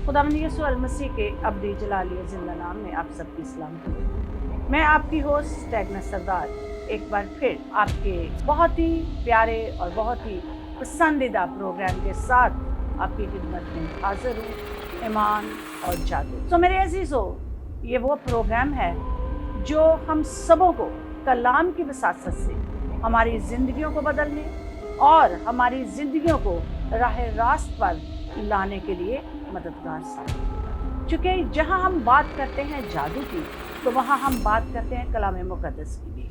खुदावंद यीशु अल मसीह के अब्दी जलाली जिंदा नाम में आप सबकी सलाम करूँ। मैं आपकी होस्ट टैगना सरदार एक बार फिर आपके बहुत ही प्यारे और बहुत ही पसंदीदा प्रोग्राम के साथ आपकी खिदमत में हाजिर हूँ, ईमान और जादू। तो मेरे अजीजों, ये वो प्रोग्राम है जो हम सबों को कलाम की वसासत से हमारी ज़िंदगियों को बदलने और हमारी ज़िंदगियों को राह रास्त पर लाने के लिए मददगार साबित। चूँकि जहाँ हम बात करते हैं जादू की, तो वहाँ हम बात करते हैं कलाम मुक़द्दस की भी,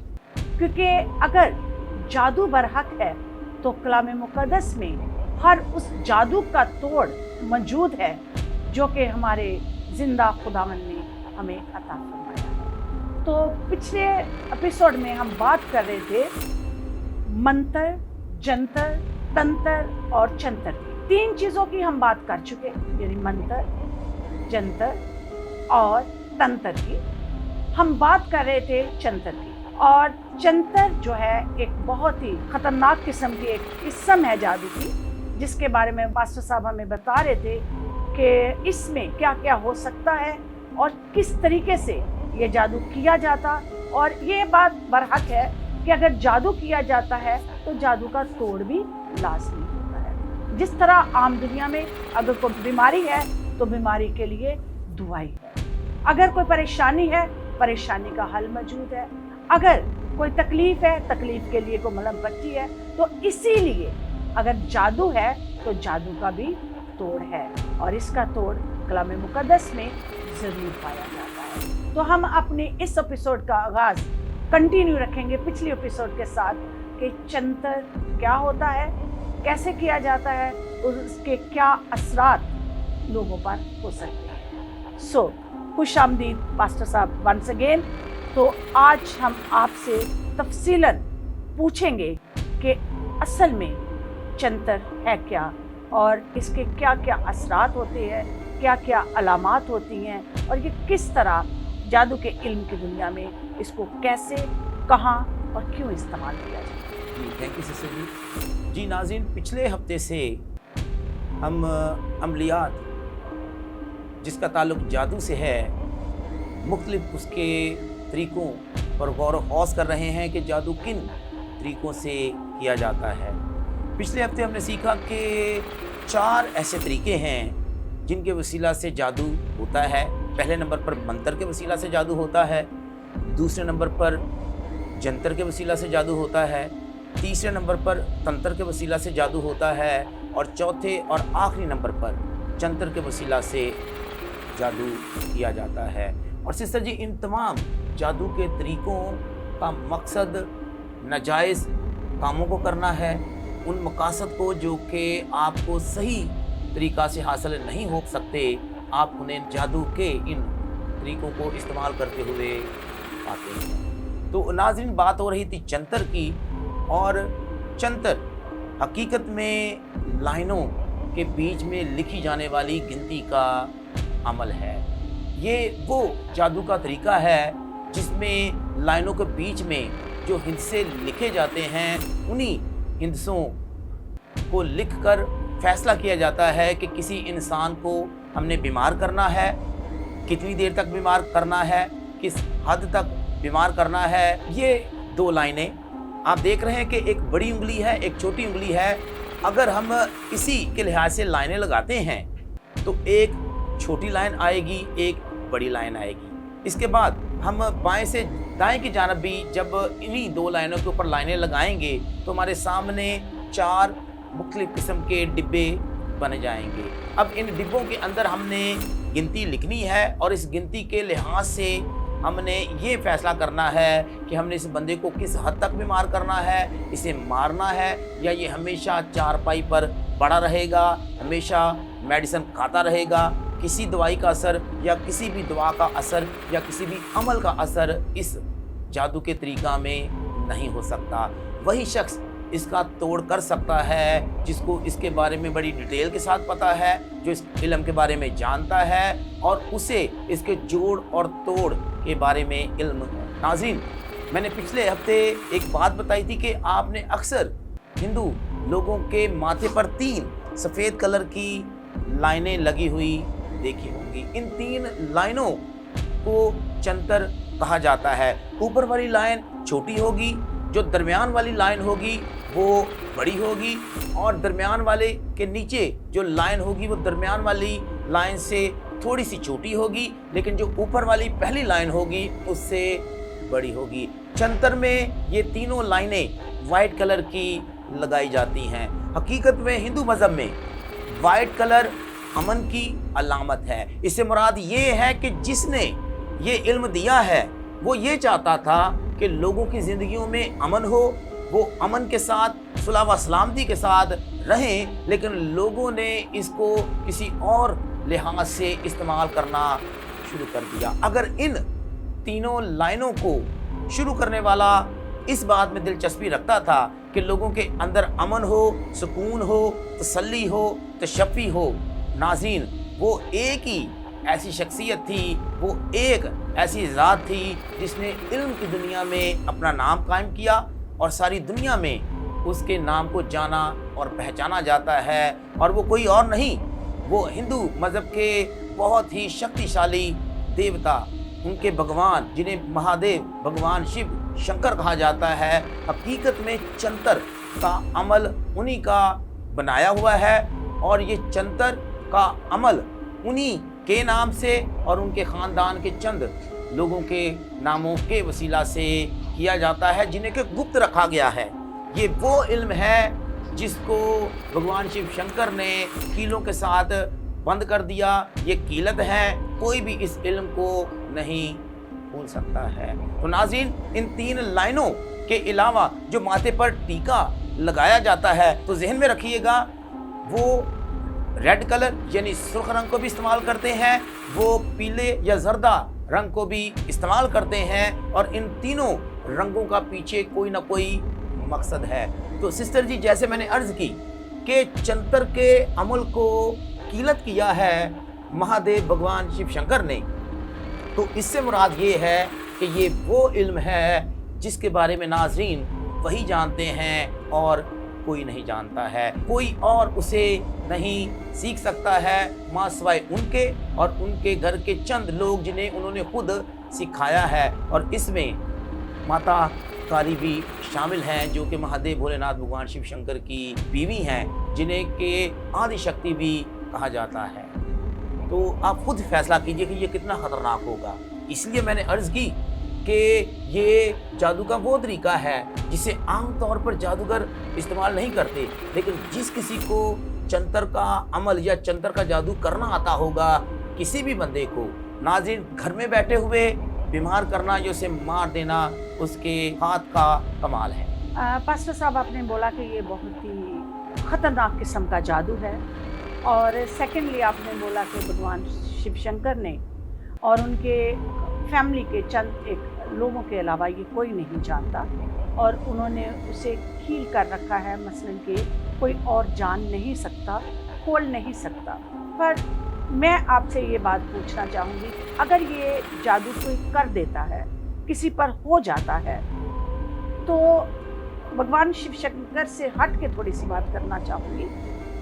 क्योंकि अगर जादू बरहक है तो कलाम मुक़द्दस में हर उस जादू का तोड़ मौजूद है जो कि हमारे ज़िंदा खुदावंद ने हमें अता फरमाया। तो पिछले एपिसोड में हम बात कर रहे थे मंत्र, जंतर, तंत्र और चंतर की। 3 चीज़ों की हम बात कर चुके, यानी मंत्र, जंतर और तंत्र की। हम बात कर रहे थे चंतर की, और चंतर जो है एक बहुत ही खतरनाक किस्म की एक किस्म है जादू की, जिसके बारे में पास्टर साहब हमें बता रहे थे कि इसमें क्या क्या हो सकता है और किस तरीके से ये जादू किया जाता। और ये बात बरहक है कि अगर जादू किया जाता है तो जादू का तोड़ भी लाजमी होता है। जिस तरह आम दुनिया में अगर कोई बीमारी है तो बीमारी के लिए दुआई है, अगर कोई परेशानी है परेशानी का हल मौजूद है, अगर कोई तकलीफ है तकलीफ के लिए कोई मलहम पट्टी है। तो इसीलिए अगर जादू है तो जादू का भी तोड़ है, और इसका तोड़ कलाम मुक़द्दस में ज़रूर पाया जाता है। तो हम अपने इस एपिसोड का आगाज़ कंटिन्यू रखेंगे पिछले एपिसोड के साथ कि चंतर क्या होता है, कैसे किया जाता है और उसके क्या असरात लोगों पर हो सकते हैं। सो खुशामदीद पास्टर साहब वंस अगेन। तो आज हम आपसे तफसीलन पूछेंगे कि असल में चंतर है क्या और इसके क्या क्या असरात होते हैं, क्या क्या अलामात होती हैं, और ये किस तरह जादू के इल्म की दुनिया में इसको कैसे, कहाँ और क्यों इस्तेमाल किया जाए। जी थैंक यू सिस्टर जी। जी नाज़रीन, पिछले हफ्ते से हम अमलियात जिसका ताल्लुक़ जादू से है, मुख्तलिफ उसके तरीक़ों पर गौर व खौस कर रहे हैं कि जादू किन तरीक़ों से किया जाता है। पिछले हफ्ते हमने सीखा कि 4 ऐसे तरीक़े हैं जिनके वसीला से जादू होता है। पहले नंबर पर मंत्र के वसीला से जादू होता है, दूसरे नंबर पर जंतर के वसीला से जादू होता है, तीसरे नंबर पर तंत्र के वसीला से जादू होता है, और चौथे और आखिरी नंबर पर चंतर के वसीला से जादू किया जाता है। और सिस्टर जी, इन तमाम जादू के तरीक़ों का मकसद नाजायज़ कामों को करना है, उन मकासद को जो कि आपको सही तरीक़ा से हासिल नहीं हो सकते, आप उन्हें जादू के इन तरीक़ों को इस्तेमाल करते हुए पाते हैं। तो नाज़रीन, बात हो रही थी चंतर की, और चंतर हकीकत में लाइनों के बीच में लिखी जाने वाली गिनती का अमल है। ये वो जादू का तरीक़ा है जिसमें लाइनों के बीच में जो हिंसे लिखे जाते हैं, उन्हीं हिंसों को लिखकर फैसला किया जाता है कि किसी इंसान को हमने बीमार करना है, कितनी देर तक बीमार करना है, किस हद तक बीमार करना है। ये 2 लाइनें आप देख रहे हैं कि एक बड़ी उंगली है, एक छोटी उंगली है। अगर हम इसी के लिहाज से लाइनें लगाते हैं तो एक छोटी लाइन आएगी, एक बड़ी लाइन आएगी। इसके बाद हम बाएं से दाएं की जानब भी जब इन्हीं 2 लाइनों के ऊपर लाइनें लगाएंगे तो हमारे सामने 4 मुख्तलिफ किस्म के डिब्बे बन जाएंगे। अब इन डिब्बों के अंदर हमने गिनती लिखनी है, और इस गिनती के लिहाज से हमने ये फैसला करना है कि हमने इस बंदे को किस हद तक बीमार करना है, इसे मारना है, या ये हमेशा चारपाई पर पड़ा रहेगा, हमेशा मेडिसिन खाता रहेगा। किसी दवाई का असर या किसी भी दवा का असर या किसी भी अमल का असर इस जादू के तरीक़ा में नहीं हो सकता। वही शख्स इसका तोड़ कर सकता है जिसको इसके बारे में बड़ी डिटेल के साथ पता है, जो इस इल्म के बारे में जानता है, और उसे इसके जोड़ और तोड़ के बारे में इल्म है। नाज़रीन, मैंने पिछले हफ्ते एक बात बताई थी कि आपने अक्सर हिंदू लोगों के माथे पर 3 सफ़ेद कलर की लाइनें लगी हुई देखी होंगी। इन 3 लाइनों को चंतर कहा जाता है। ऊपर वाली लाइन छोटी होगी, जो दरमियान वाली लाइन होगी वो बड़ी होगी, और दरमियान वाले के नीचे जो लाइन होगी वो दरमियान वाली लाइन से थोड़ी सी छोटी होगी, लेकिन जो ऊपर वाली पहली लाइन होगी उससे बड़ी होगी। चंतर में ये तीनों लाइनें वाइट कलर की लगाई जाती हैं। हकीकत में हिंदू मज़हब में वाइट कलर अमन की अलामत है। इससे मुराद ये है कि जिसने ये इल्म दिया है वो ये चाहता था कि लोगों की ज़िंदगियों में अमन हो, वो अमन के साथ सुलह व सलामती के साथ रहें, लेकिन लोगों ने इसको किसी और लिहाज से इस्तेमाल करना शुरू कर दिया। अगर इन तीनों लाइनों को शुरू करने वाला इस बात में दिलचस्पी रखता था कि लोगों के अंदर अमन हो, सुकून हो, तसल्ली हो, तशफ़ी हो, नाज़रीन वो एक ही ऐसी शख्सियत थी, वो एक ऐसी ज़ात थी जिसने इल्म की दुनिया में अपना नाम कायम किया और सारी दुनिया में उसके नाम को जाना और पहचाना जाता है। और वो कोई और नहीं, वो हिंदू मज़हब के बहुत ही शक्तिशाली देवता, उनके भगवान जिन्हें महादेव, भगवान शिव, शंकर कहा जाता है। हकीकत में चंतर का अमल उन्हीं का बनाया हुआ है, और ये चंतर का अमल उन्हीं के नाम से और उनके ख़ानदान के चंद लोगों के नामों के वसीला से किया जाता है, जिन्हें के गुप्त रखा गया है। ये वो इल्म है जिसको भगवान शिव शंकर ने कीलों के साथ बंद कर दिया। ये कीलत है, कोई भी इस इल्म को नहीं भूल सकता है। तो नाज़रीन, इन 3 लाइनों के अलावा जो माथे पर टीका लगाया जाता है, तो जहन में रखिएगा वो रेड कलर यानी सुर्ख रंग को भी इस्तेमाल करते हैं, वो पीले या जर्दा रंग को भी इस्तेमाल करते हैं, और इन तीनों रंगों का पीछे कोई ना कोई मकसद है। तो सिस्टर जी, जैसे मैंने अर्ज़ की कि चंतर के अमल को कीलत किया है महादेव भगवान शिव शंकर ने, तो इससे मुराद ये है कि ये वो इल्म है जिसके बारे में नाज़रीन वही जानते हैं और कोई नहीं जानता है। कोई और उसे नहीं सीख सकता है माँ सिवाय उनके और उनके घर के चंद लोग जिन्हें उन्होंने खुद सिखाया है। और इसमें माता काली भी शामिल हैं, जो कि महादेव भोलेनाथ भगवान शिव शंकर की बीवी हैं, जिन्हें के आदि शक्ति भी कहा जाता है। तो आप खुद फैसला कीजिए कि ये कितना ख़तरनाक होगा। इसलिए मैंने अर्ज़ की कि ये जादू का वो तरीका है जिसे आम तौर पर जादूगर इस्तेमाल नहीं करते, लेकिन जिस किसी को चंतर का अमल या चंतर का जादू करना आता होगा, किसी भी बंदे को नाज़रीन घर में बैठे हुए बीमार करना या उसे मार देना उसके हाथ का कमाल है। पास्टर साहब, आपने बोला कि ये बहुत ही ख़तरनाक किस्म का जादू है, और सेकेंडली आपने बोला कि भगवान शिव शंकर ने और उनके फैमिली के चंद एक लोगों के अलावा ये कोई नहीं जानता, और उन्होंने उसे कील कर रखा है, मसलन कि कोई और जान नहीं सकता, खोल नहीं सकता। पर मैं आपसे ये बात पूछना चाहूँगी, अगर ये जादू कोई कर देता है, किसी पर हो जाता है, तो भगवान शिव शंकर से हट के थोड़ी सी बात करना चाहूँगी।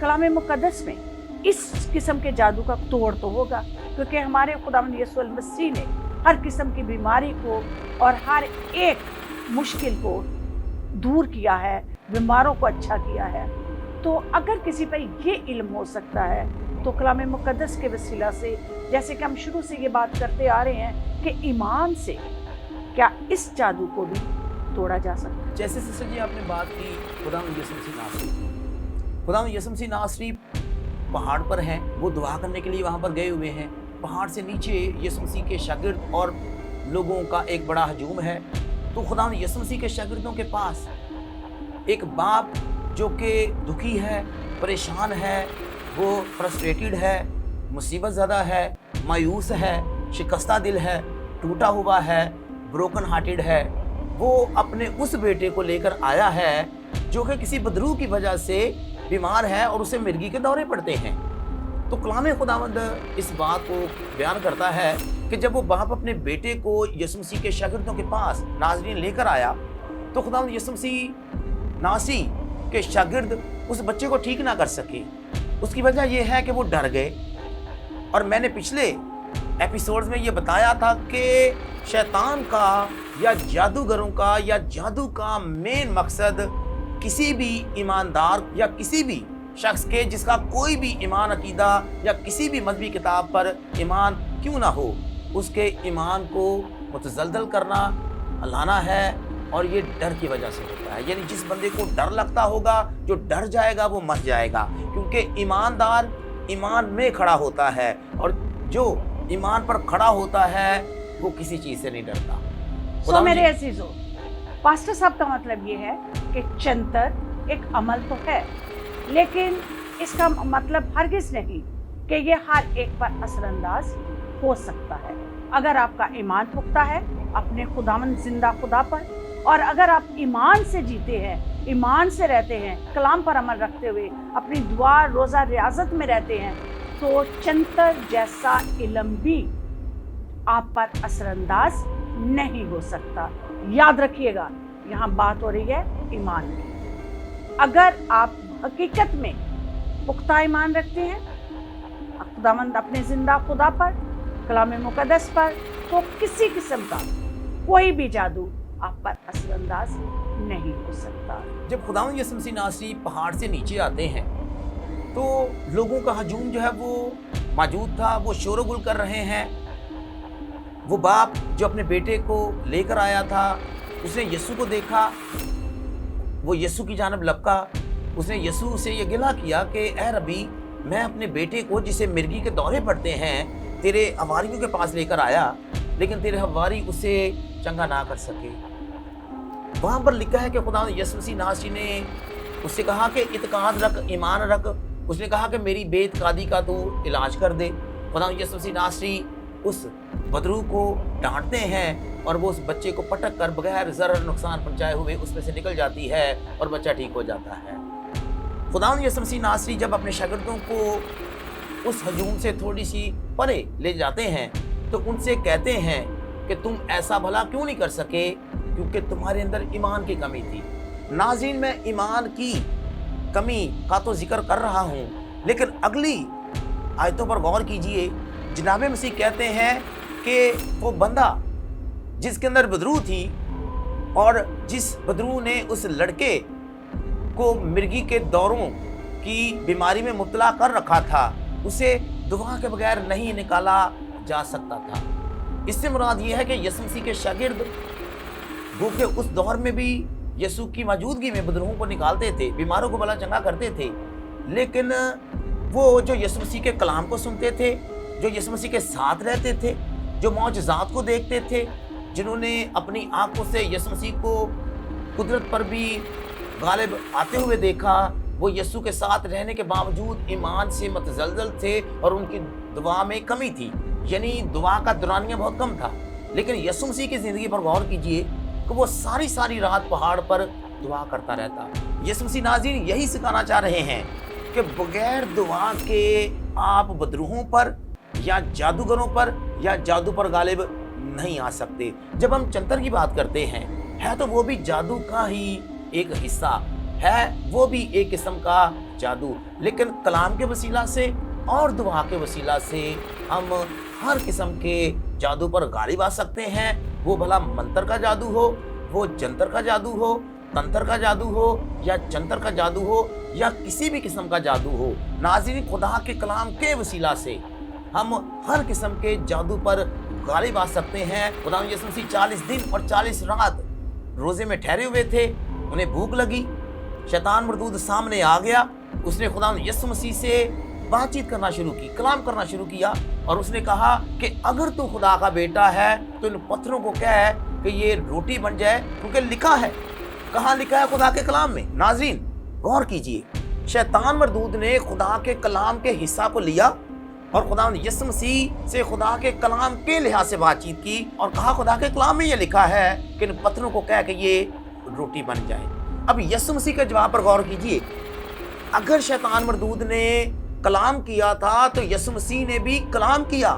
कलाम मुक़द्दस में इस किस्म के जादू का तोड़ तो होगा, क्योंकि हमारे खुदावंद यीशु मसीह ने हर किस्म की बीमारी को और हर एक मुश्किल को दूर किया है, बीमारों को अच्छा किया है। तो अगर किसी पर ये इल्म हो सकता है, तो कलाम मुक़द्दस के वसीला से, जैसे कि हम शुरू से ये बात करते आ रहे हैं कि ईमान से क्या इस जादू को भी तोड़ा जा सकता है। जैसे सिस्टर जी आपने बात की खुदावंद यीशु मसीह नासरी, खुदावंद यीशु मसीह नासरी पहाड़ पर हैं, वो दुआ करने के लिए वहाँ पर गए हुए हैं। पहाड़ से नीचे यीशु मसीह के शागिर्द और लोगों का एक बड़ा हजूम है। तो खुदावंद यीशु मसीह के शागिर्दों के पास एक बाप जो कि दुखी है, परेशान है, वो फ्रस्ट्रेटेड है, मुसीबत ज़दा है, मायूस है, शिकस्ता दिल है, टूटा हुआ है, ब्रोकन हार्टेड है, वो अपने उस बेटे को लेकर आया है जो कि किसी बदरू की वजह से बीमार है और उसे मिर्गी के दौरे पड़ते हैं। तो कलाम खुदावंद इस बात को बयान करता है कि जब वो बाप अपने बेटे को यीशु मसीह के शागिर्दों के पास नाज़रीन लेकर आया, तो खुदावंद यीशु मसीह नासी के शागिर्द उस बच्चे को ठीक ना कर सके। उसकी वजह यह है कि वो डर गए, اور میں نے پچھلے ایپیسوڈز میں یہ بتایا تھا کہ شیطان کا یا جادوگروں کا یا جادو کا مین مقصد کسی بھی ایماندار یا کسی بھی شخص کے جس کا کوئی بھی ایمان عقیدہ یا کسی بھی مذہبی کتاب پر ایمان کیوں نہ ہو، اس کے ایمان کو متزلزل کرنا، ہلانا ہے، اور یہ ڈر کی وجہ سے ہوتا ہے۔ یعنی جس بندے کو ڈر لگتا ہوگا، جو ڈر جائے گا وہ مر جائے گا، کیونکہ ایماندار ایمان میں کھڑا ہوتا ہے، اور جو ایمان پر کھڑا ہوتا ہے وہ کسی چیز سے نہیں ڈرتا۔ میرے عزیزو، پاسٹر صاحب کا مطلب یہ ہے کہ چنتر ایک عمل تو ہے، لیکن اس کا مطلب ہرگز نہیں کہ یہ ہر ایک پر اثر انداز ہو سکتا ہے۔ اگر آپ کا ایمان پختہ ہے اپنے خداوند زندہ خدا پر، اور اگر آپ ایمان سے جیتے ہیں، ایمان سے رہتے ہیں، کلام پر عمل رکھتے ہوئے اپنی دعا روزہ ریاضت میں رہتے ہیں، تو چنتر جیسا علم بھی آپ پر اثر انداز نہیں ہو سکتا۔ یاد رکھیے گا، یہاں بات ہو رہی ہے ایمان کی۔ اگر آپ حقیقت میں پختہ ایمان رکھتے ہیں خداوند اپنے زندہ خدا پر، کلام مقدس پر، تو کسی قسم کا کوئی بھی جادو آپ پر اثر انداز نہیں ہو سکتا۔ جب خداوند یسوع مسیح ناصری پہاڑ سے نیچے آتے ہیں تو لوگوں کا ہجوم جو ہے وہ موجود تھا، وہ شور و گل کر رہے ہیں۔ وہ باپ جو اپنے بیٹے کو لے کر آیا تھا، اس نے یسوع کو دیکھا، وہ یسوع کی جانب لپکا، اس نے یسوع سے یہ گلہ کیا کہ اے ربی، میں اپنے بیٹے کو جسے مرگی کے دورے پڑتے ہیں تیرے حواریوں کے پاس لے کر آیا، لیکن تیرے حواری اسے چنگا نہ کر سکے۔ وہاں پر لکھا ہے کہ خداوند یسوع مسیح ناصری نے اس سے کہا کہ اعتقاد رکھ، ایمان رکھ۔ اس نے کہا کہ میری بے اعتقادی کا تو علاج کر دے۔ خداوند یسوع مسیح ناصری اس بدرو کو ڈانٹتے ہیں اور وہ اس بچے کو پٹک کر بغیر ضرر نقصان پہنچائے ہوئے اس میں سے نکل جاتی ہے اور بچہ ٹھیک ہو جاتا ہے۔ خداوند یسوع مسیح ناصری جب اپنے شاگردوں کو اس ہجوم سے تھوڑی سی پرے لے جاتے ہیں تو ان سے کہتے ہیں کہ تم ایسا بھلا کیوں نہیں کر سکے، کیونکہ تمہارے اندر ایمان کی کمی تھی۔ ناظرین، میں ایمان کی کمی کا تو ذکر کر رہا ہوں، لیکن اگلی آیتوں پر غور کیجئے۔ جناب مسیح کہتے ہیں کہ وہ بندہ جس کے اندر بدرو تھی اور جس بدرو نے اس لڑکے کو مرگی کے دوروں کی بیماری میں مبتلا کر رکھا تھا، اسے دعا کے بغیر نہیں نکالا جا سکتا تھا۔ اس سے مراد یہ ہے کہ یسوع مسیح کے شاگرد وہ کہ اس دور میں بھی یسوع کی موجودگی میں بدروہوں کو نکالتے تھے، بیماروں کو بھلا چنگا کرتے تھے، لیکن وہ جو یسوع مسیح کے کلام کو سنتے تھے، جو یسوع مسیح کے ساتھ رہتے تھے، جو معجزات کو دیکھتے تھے، جنہوں نے اپنی آنکھوں سے یسوع مسیح کو قدرت پر بھی غالب آتے ہوئے دیکھا، وہ یسوع کے ساتھ رہنے کے باوجود ایمان سے متزلزل تھے اور ان کی دعا میں کمی تھی، یعنی دعا کا دورانیہ بہت کم تھا۔ لیکن یسوع مسیح کی زندگی پر غور کیجئے کہ وہ ساری رات پہاڑ پر دعا کرتا رہتا۔ یسوع مسیح ناظرین یہی سکھانا چاہ رہے ہیں کہ بغیر دعا کے آپ بدروہوں پر یا جادوگروں پر یا جادو پر غالب نہیں آ سکتے۔ جب ہم چنتر کی بات کرتے ہیں، ہے تو وہ بھی جادو کا ہی ایک حصہ ہے، وہ بھی ایک قسم کا جادو، لیکن کلام کے وسیلہ سے اور دعا کے وسیلہ سے ہم ہر قسم کے جادو پر غالب آ سکتے ہیں۔ وہ بھلا منتر کا جادو ہو، وہ جنتر کا جادو ہو، تنتر کا جادو ہو یا چنتر کا جادو ہو یا کسی بھی قسم کا جادو ہو۔ ناظرین، خدا کے کلام کے وسیلہ سے ہم ہر قسم کے جادو پر غالب آ سکتے ہیں۔ خدا یسوع مسیح 40 دن اور 40 رات روزے میں ٹھہرے ہوئے تھے، انہیں بھوک لگی، شیطان مردود سامنے آ گیا، اس نے خدا یسوع مسیح سے بات چیت کرنا شروع کی، کلام کرنا شروع کیا، اور اس نے کہا کہ اگر تو خدا کا بیٹا ہے تو ان پتھروں کو کہہ کہ یہ روٹی بن جائے، کیونکہ لکھا ہے۔ کہاں لکھا ہے؟ خدا کے کلام میں۔ ناظرین غور کیجئے، شیطان مردود نے خدا کے کلام کے حصہ کو لیا اور خدا یسوع مسیح سے خدا کے کلام کے لحاظ سے بات چیت کی اور کہا خدا کے کلام میں یہ لکھا ہے کہ ان پتھروں کو کہہ کہ یہ روٹی بن جائے۔ اب یسوع مسیح کے جواب پر غور کیجئے، اگر شیطان مردود نے کلام کیا تھا تو یسوع مسیح نے بھی کلام کیا۔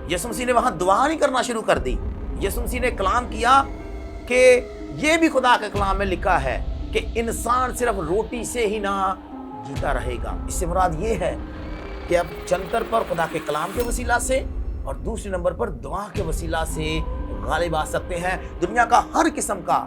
یسوع مسیح نے وہاں دعا نہیں کرنا شروع کر دی، یسوع مسیح نے کلام کیا کہ یہ بھی خدا کے کلام میں لکھا ہے کہ انسان صرف روٹی سے ہی نہ جیتا رہے گا۔ اس سے مراد یہ ہے کہ اب چنتر پر خدا کے کلام کے وسیلہ سے اور دوسرے نمبر پر دعا کے وسیلہ سے غالب آ سکتے ہیں۔ دنیا کا ہر قسم کا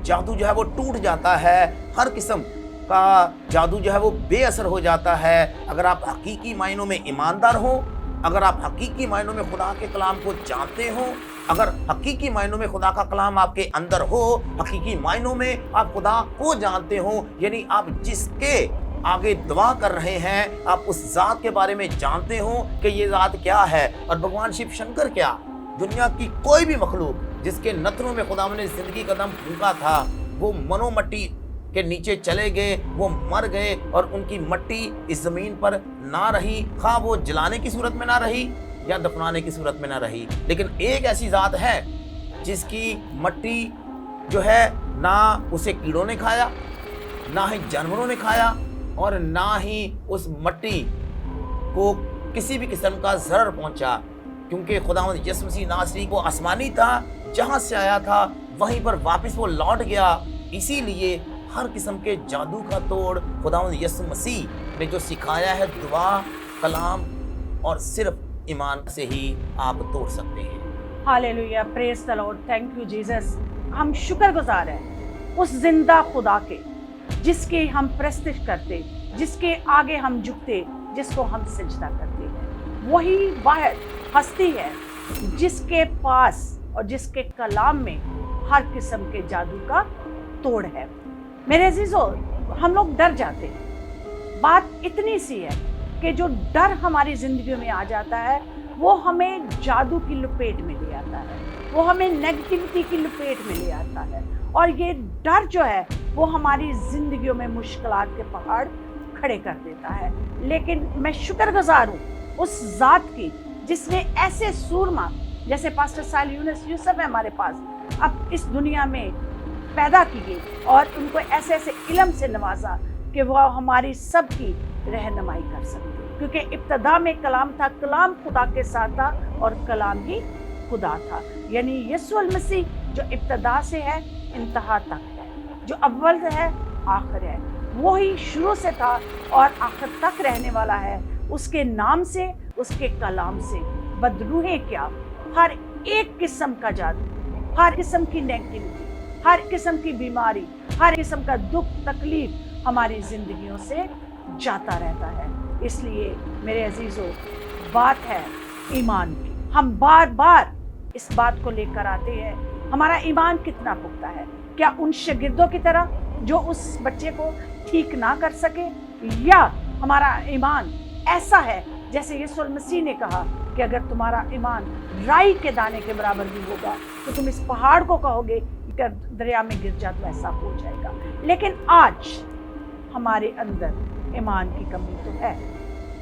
جادو جو ہے وہ ٹوٹ جاتا ہے، ہر قسم کا جادو جو ہے وہ بے اثر ہو جاتا ہے اگر آپ حقیقی معنوں میں ایماندار ہوں، اگر آپ حقیقی معنوں میں خدا کے کلام کو جانتے ہوں، اگر حقیقی معنوں میں خدا کا کلام آپ کے اندر ہو، حقیقی معنوں میں آپ خدا کو جانتے ہوں، یعنی آپ جس کے آگے دعا کر رہے ہیں آپ اس ذات کے بارے میں جانتے ہوں کہ یہ ذات کیا ہے اور بھگوان شیو شنکر کیا، دنیا کی کوئی بھی مخلوق جس کے نتنوں میں خدا نے زندگی کا دم پھونکا تھا وہ منو مٹی کے نیچے چلے گئے، وہ مر گئے اور ان کی مٹی اس زمین پر نہ رہی، خواہ وہ جلانے کی صورت میں نہ رہی یا دفنانے کی صورت میں نہ رہی، لیکن ایک ایسی ذات ہے جس کی مٹی جو ہے نہ اسے کیڑوں نے کھایا، نہ ہی جانوروں نے کھایا اور نہ ہی اس مٹی کو کسی بھی قسم کا ضرر پہنچا، کیونکہ خداوند یسوع مسیح ناصری کو آسمانی تھا، جہاں سے آیا تھا وہیں پر واپس وہ لوٹ گیا۔ اسی لیے ہر قسم کے جادو کا توڑ خداوند یسوع مسیح نے جو سکھایا ہے دعا، کلام اور صرف ایمان سے ہی آپ توڑ سکتے ہیں۔ ہاللیلویا، پریز دی لارڈ، تھینک یو جیسس۔ ہم شکر گزار ہیں اس زندہ خدا کے جس کی ہم پرستش کرتے، جس کے آگے ہم جھکتے، جس کو ہم سجدہ کرتے ہیں۔ وہی واحد ہستی ہے جس کے پاس اور جس کے کلام میں ہر قسم کے جادو کا توڑ ہے۔ میرے عزیزو، ہم لوگ ڈر جاتے ہیں، بات اتنی سی ہے کہ جو ڈر ہماری زندگیوں میں آ جاتا ہے وہ ہمیں جادو کی لپیٹ میں لے آتا ہے، وہ ہمیں نیگیٹیوٹی کی لپیٹ میں لے آتا ہے، اور یہ ڈر جو ہے وہ ہماری زندگیوں میں مشکلات کے پہاڑ کھڑے کر دیتا ہے۔ لیکن میں شکر گزار ہوں اس ذات کی جس نے ایسے سورما جیسے پاسٹر ساحل یوسف ہے ہمارے پاس، اب اس دنیا میں پیدا کیے اور ان کو ایسے ایسے علم سے نوازا کہ وہ ہماری سب کی رہنمائی کر سکتے، کیونکہ ابتدا میں کلام تھا، کلام خدا کے ساتھ تھا اور کلام ہی خدا تھا، یعنی یسوع المسیح جو ابتدا سے ہے انتہا تک ہے، جو اول ہے آخر ہے، وہی شروع سے تھا اور آخر تک رہنے والا ہے۔ اس کے نام سے، اس کے کلام سے بدروہیں کیا، ہر ایک قسم کا جادو، ہر قسم کی نیگیٹیوٹی، ہر قسم کی بیماری، ہر قسم کا دکھ تکلیف ہماری زندگیوں سے جاتا رہتا ہے۔ اس لیے میرے عزیزو، بات ہے ایمان کی، ہم بار بار اس بات کو لے کر آتے ہیں، ہمارا ایمان کتنا پختہ ہے؟ کیا ان شاگردوں کی طرح جو اس بچے کو ٹھیک نہ کر سکے، یا ہمارا ایمان ایسا ہے جیسے یسوع المسیح نے کہا کہ اگر تمہارا ایمان رائی کے دانے کے برابر بھی ہوگا تو تم اس پہاڑ کو کہو گے کہ دریا میں گر جا تو ایسا ہو جائے گا۔ لیکن آج ہمارے اندر ایمان کی کمی تو ہے۔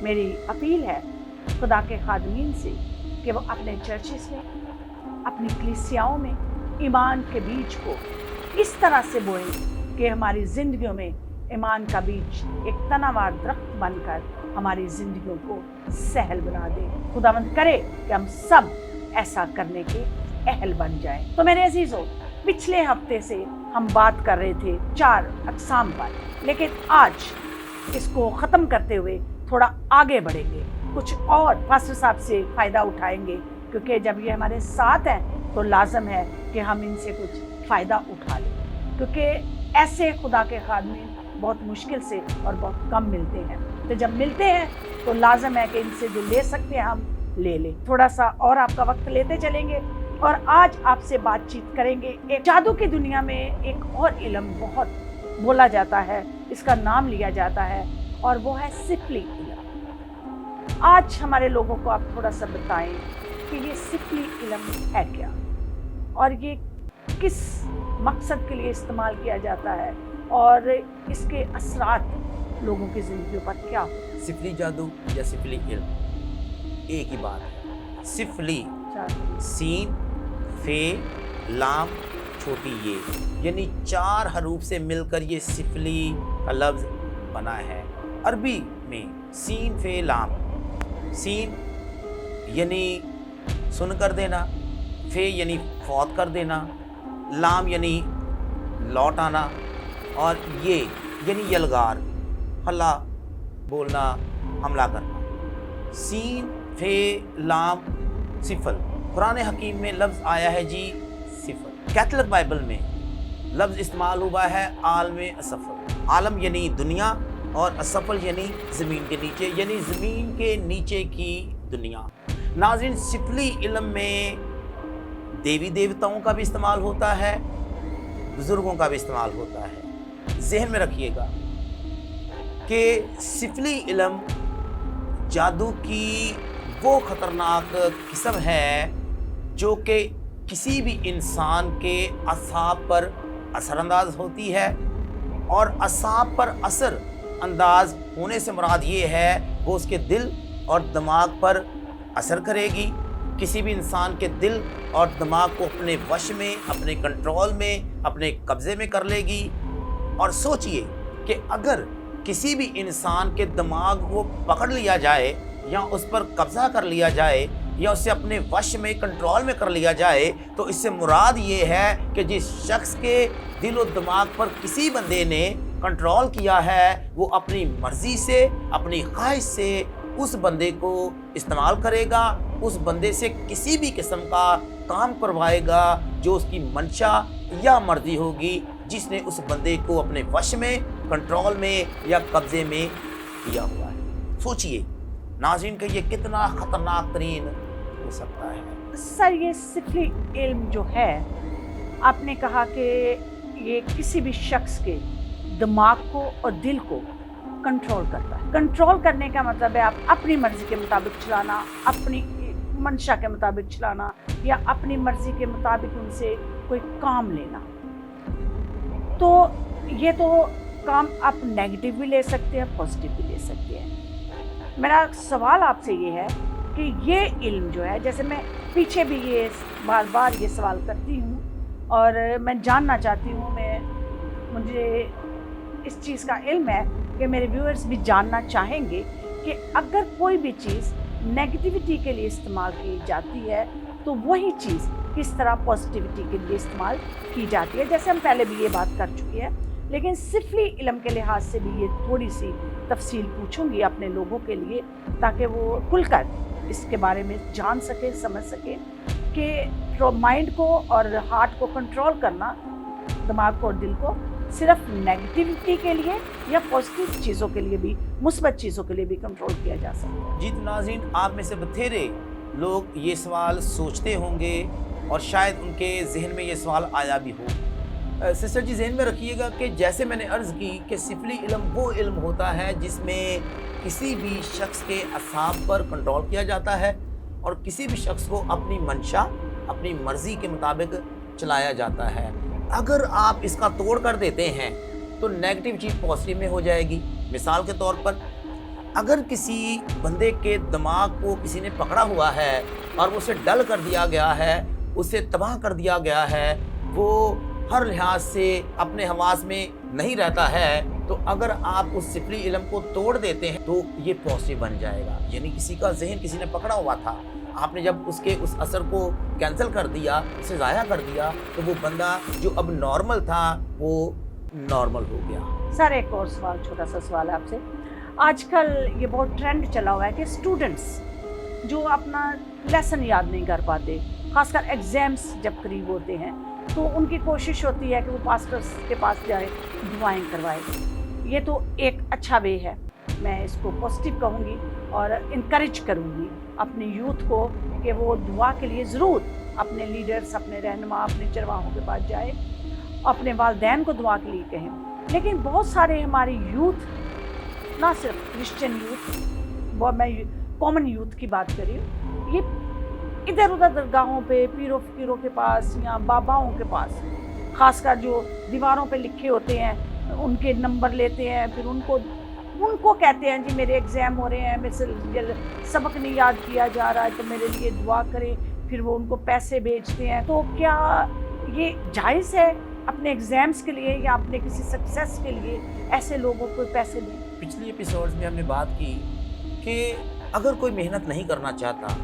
میری اپیل ہے خدا کے خادمین سے کہ وہ اپنے چرچز میں، اپنی کلیسیاؤں میں ایمان کے بیج کو اس طرح سے بوئیں کہ ہماری زندگیوں میں ایمان کا بیج ایک تناوار درخت بن کر ہماری زندگیوں کو سہل بنا دے۔ خداوند کرے کہ ہم سب ایسا کرنے کے اہل بن جائیں۔ تو میرے عزیزو، پچھلے ہفتے سے ہم بات کر رہے تھے 4 اقسام پر، لیکن آج اس کو ختم کرتے ہوئے تھوڑا آگے بڑھیں گے، کچھ اور پاسٹر صاحب سے فائدہ اٹھائیں گے، کیونکہ جب یہ ہمارے ساتھ ہیں تو لازم ہے کہ ہم ان سے کچھ فائدہ اٹھا لیں، کیونکہ ایسے خدا کے خادمین بہت مشکل سے اور بہت کم ملتے ہیں، تو جب ملتے ہیں تو لازم ہے کہ ان سے جو لے سکتے ہیں ہم لے لیں۔ تھوڑا سا اور آپ کا وقت لیتے چلیں گے اور آج آپ سے بات چیت کریں گے۔ ایک جادو کی دنیا میں ایک اور علم بہت بولا جاتا ہے، اس کا نام لیا جاتا ہے، اور وہ ہے سفلی علم۔ آج ہمارے لوگوں کو آپ تھوڑا سا بتائیں کہ یہ سفلی علم ہے کیا، اور یہ کس مقصد کے لیے استعمال کیا جاتا ہے، اور اس کے اثرات لوگوں کی زندگیوں پر کیا ہو۔ سفلی جادو یا سفلی علم ایک ہی بات ہے۔ سفلی سین، فے، لام، چھوٹی یہ، یعنی 4 حروف سے مل کر یہ سفلی کا لفظ بنا ہے۔ عربی میں سین، فے، لام۔ سین یعنی سن کر دینا، فے یعنی فوت کر دینا، لام یعنی لوٹ آنا، اور یہ یعنی یلغار، حملہ بولنا، حملہ کرنا۔ सीन फे लाम सिफल। कुरान हकीम में लफ्ज़ आया है जी सिफल। कैथलिक बाइबल में लफ्ज़ इस्तेमाल हुआ है आलम असफल। आलम यानी दुनिया और असफल यानी ज़मीन के नीचे, यानी ज़मीन के नीचे की दुनिया। नाज़रीन, सिफली इल्म में देवी देवताओं का भी इस्तेमाल होता है, बुज़ुर्गों का भी इस्तेमाल होता है। ज़हन में रखिएगा कि सिफली इल्म जादू की वो ख़तरनाक किस्म है जो कि किसी भी इंसान के असाब पर असरअंदाज होती है, और असाब पर असर अंदाज होने से मुराद ये है वो उसके दिल और दिमाग पर असर करेगी, किसी भी इंसान के दिल और दिमाग को अपने वश में, अपने कंट्रोल में, अपने कब्ज़े में कर लेगी। और सोचिए कि अगर किसी भी इंसान के दिमाग को पकड़ लिया जाए या उस पर कब्ज़ा कर लिया जाए या उसे अपने वश में, कंट्रोल में कर लिया जाए, तो इससे मुराद ये है कि जिस शख्स के दिल और दिमाग पर किसी बंदे ने कंट्रोल किया है वो अपनी मर्ज़ी से, अपनी ख्वाहिश से उस बंदे को इस्तेमाल करेगा, उस बंदे से किसी भी किस्म का काम करवाएगा जो उसकी मंशा या मर्ज़ी होगी, जिसने उस बंदे को अपने वश में, कंट्रोल में या कब्ज़े में किया हुआ है। सोचिए नाज़रीन कि ये कितना ख़तरनाक तरीन हो सकता है। सर, ये सिफली इल्म जो है, आपने कहा कि ये किसी भी शख्स के दिमाग को और दिल को कंट्रोल करता है। कंट्रोल करने का मतलब है आप अपनी मर्ज़ी के मुताबिक चलाना, अपनी मंशा के मुताबिक चलाना, या अपनी मर्ज़ी के मुताबिक उनसे कोई काम लेना। तो ये तो काम आप नेगेटिव भी ले सकते हैं, पॉजिटिव भी ले सकते हैं। मेरा सवाल आपसे ये है कि ये इल्म जो है, जैसे मैं पीछे भी ये बार बार ये सवाल करती हूँ और मैं जानना चाहती हूँ, मुझे इस चीज़ का इल्म है कि मेरे व्यूअर्स भी जानना चाहेंगे कि अगर कोई भी चीज़ नेगेटिविटी के लिए इस्तेमाल की जाती है तो वही चीज़ किस तरह पॉजिटिविटी के लिए इस्तेमाल की जाती है। जैसे हम पहले भी ये बात कर चुके हैं, लेकिन सिफली इल्म के लिहाज से भी ये थोड़ी सी तफसील पूछूंगी अपने लोगों के लिए, ताकि वो खुलकर इसके बारे में जान सके, समझ सके कि माइंड को और हार्ट को कंट्रोल करना, दिमाग को और दिल को, सिर्फ नेगेटिविटी के लिए या पॉजिटिव चीज़ों के लिए भी, मुस्बत चीज़ों के लिए भी कंट्रोल किया जा सकता है। जी तो नाज़रीन, आप में से बथेरे लोग ये सवाल सोचते होंगे और शायद उनके जहन में ये सवाल आया भी हो। सिस्टर जी, जहन में रखिएगा कि जैसे मैंने अर्ज़ की कि सिफली इल्म वो इल्म होता है जिसमें किसी भी शख्स के असाब पर कंट्रोल किया जाता है और किसी भी शख्स को अपनी मंशा, अपनी मर्ज़ी के मुताबिक चलाया जाता है। अगर आप इसका तोड़ कर देते हैं तो नेगेटिव चीज़ पॉजिटिव में हो जाएगी। मिसाल के तौर पर, अगर किसी बंदे के दिमाग को किसी ने पकड़ा हुआ है और उसे डल कर दिया गया है, उसे तबाह कर दिया गया है, वो हर लिहाज से अपने हवास में नहीं रहता है, तो अगर आप उस सिफली इल्म को तोड़ देते हैं तो ये पॉजिटिव बन जाएगा। यानी किसी का जहन किसी ने पकड़ा हुआ था, आपने जब उसके उस असर को कैंसिल कर दिया, उसे ज़ाया कर दिया, तो वो बंदा जो अब नॉर्मल था वो नॉर्मल हो गया। सर, एक और सवाल, छोटा सा सवाल है आपसे। आजकल ये बहुत ट्रेंड चला हुआ है कि स्टूडेंट्स जो अपना लेसन याद नहीं कर पाते, खासकर एग्ज़ाम्स जब करीब होते हैं, तो उनकी कोशिश होती है कि वो पास्टर्स के पास जाए, दुआएं करवाए। ये तो एक अच्छा वे है, मैं इसको पॉजिटिव कहूँगी और इनकरेज करूँगी अपने यूथ को कि वो दुआ के लिए ज़रूर अपने लीडर्स, अपने रहनुमा, अपने चरवाहों के पास जाए, अपने वालिदैन को दुआ के लिए कहें। लेकिन बहुत सारे हमारे यूथ, ना सिर्फ क्रिश्चियन यूथ, मैं कॉमन यूथ की बात कर रही हूँ, ये इधर उधर दरगाहों पे, पीरों फकीरों के पास या बाबाओं के पास, खासकर जो दीवारों पे लिखे होते हैं उनके नंबर लेते हैं, फिर उनको कहते हैं जी मेरे एग्ज़ाम हो रहे हैं, मेरे से सबक नहीं याद किया जा रहा है तो मेरे लिए दुआ करें, फिर वो उनको पैसे भेजते हैं। तो क्या ये जायज़ है अपने एग्ज़ाम्स के लिए या अपने किसी सक्सेस के लिए ऐसे लोगों को पैसे दें? पिछले एपिसोड्स में हमने बात की कि अगर कोई मेहनत नहीं करना चाहता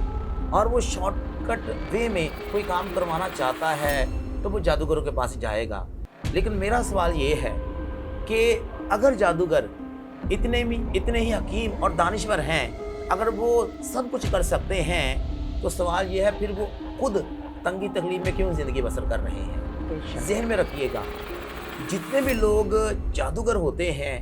और वो शॉर्टकट वे में कोई काम करवाना चाहता है तो वो जादूगरों के पास जाएगा। लेकिन मेरा सवाल ये है कि अगर जादूगर इतने ही हकीम और दानिश्वर हैं अगर वो सब कुछ कर सकते हैं तो सवाल ये है फिर वो खुद तंगी तकलीफ में क्यों ज़िंदगी बसर कर रहे हैं। जहन में रखिएगा, जितने भी लोग जादूगर होते हैं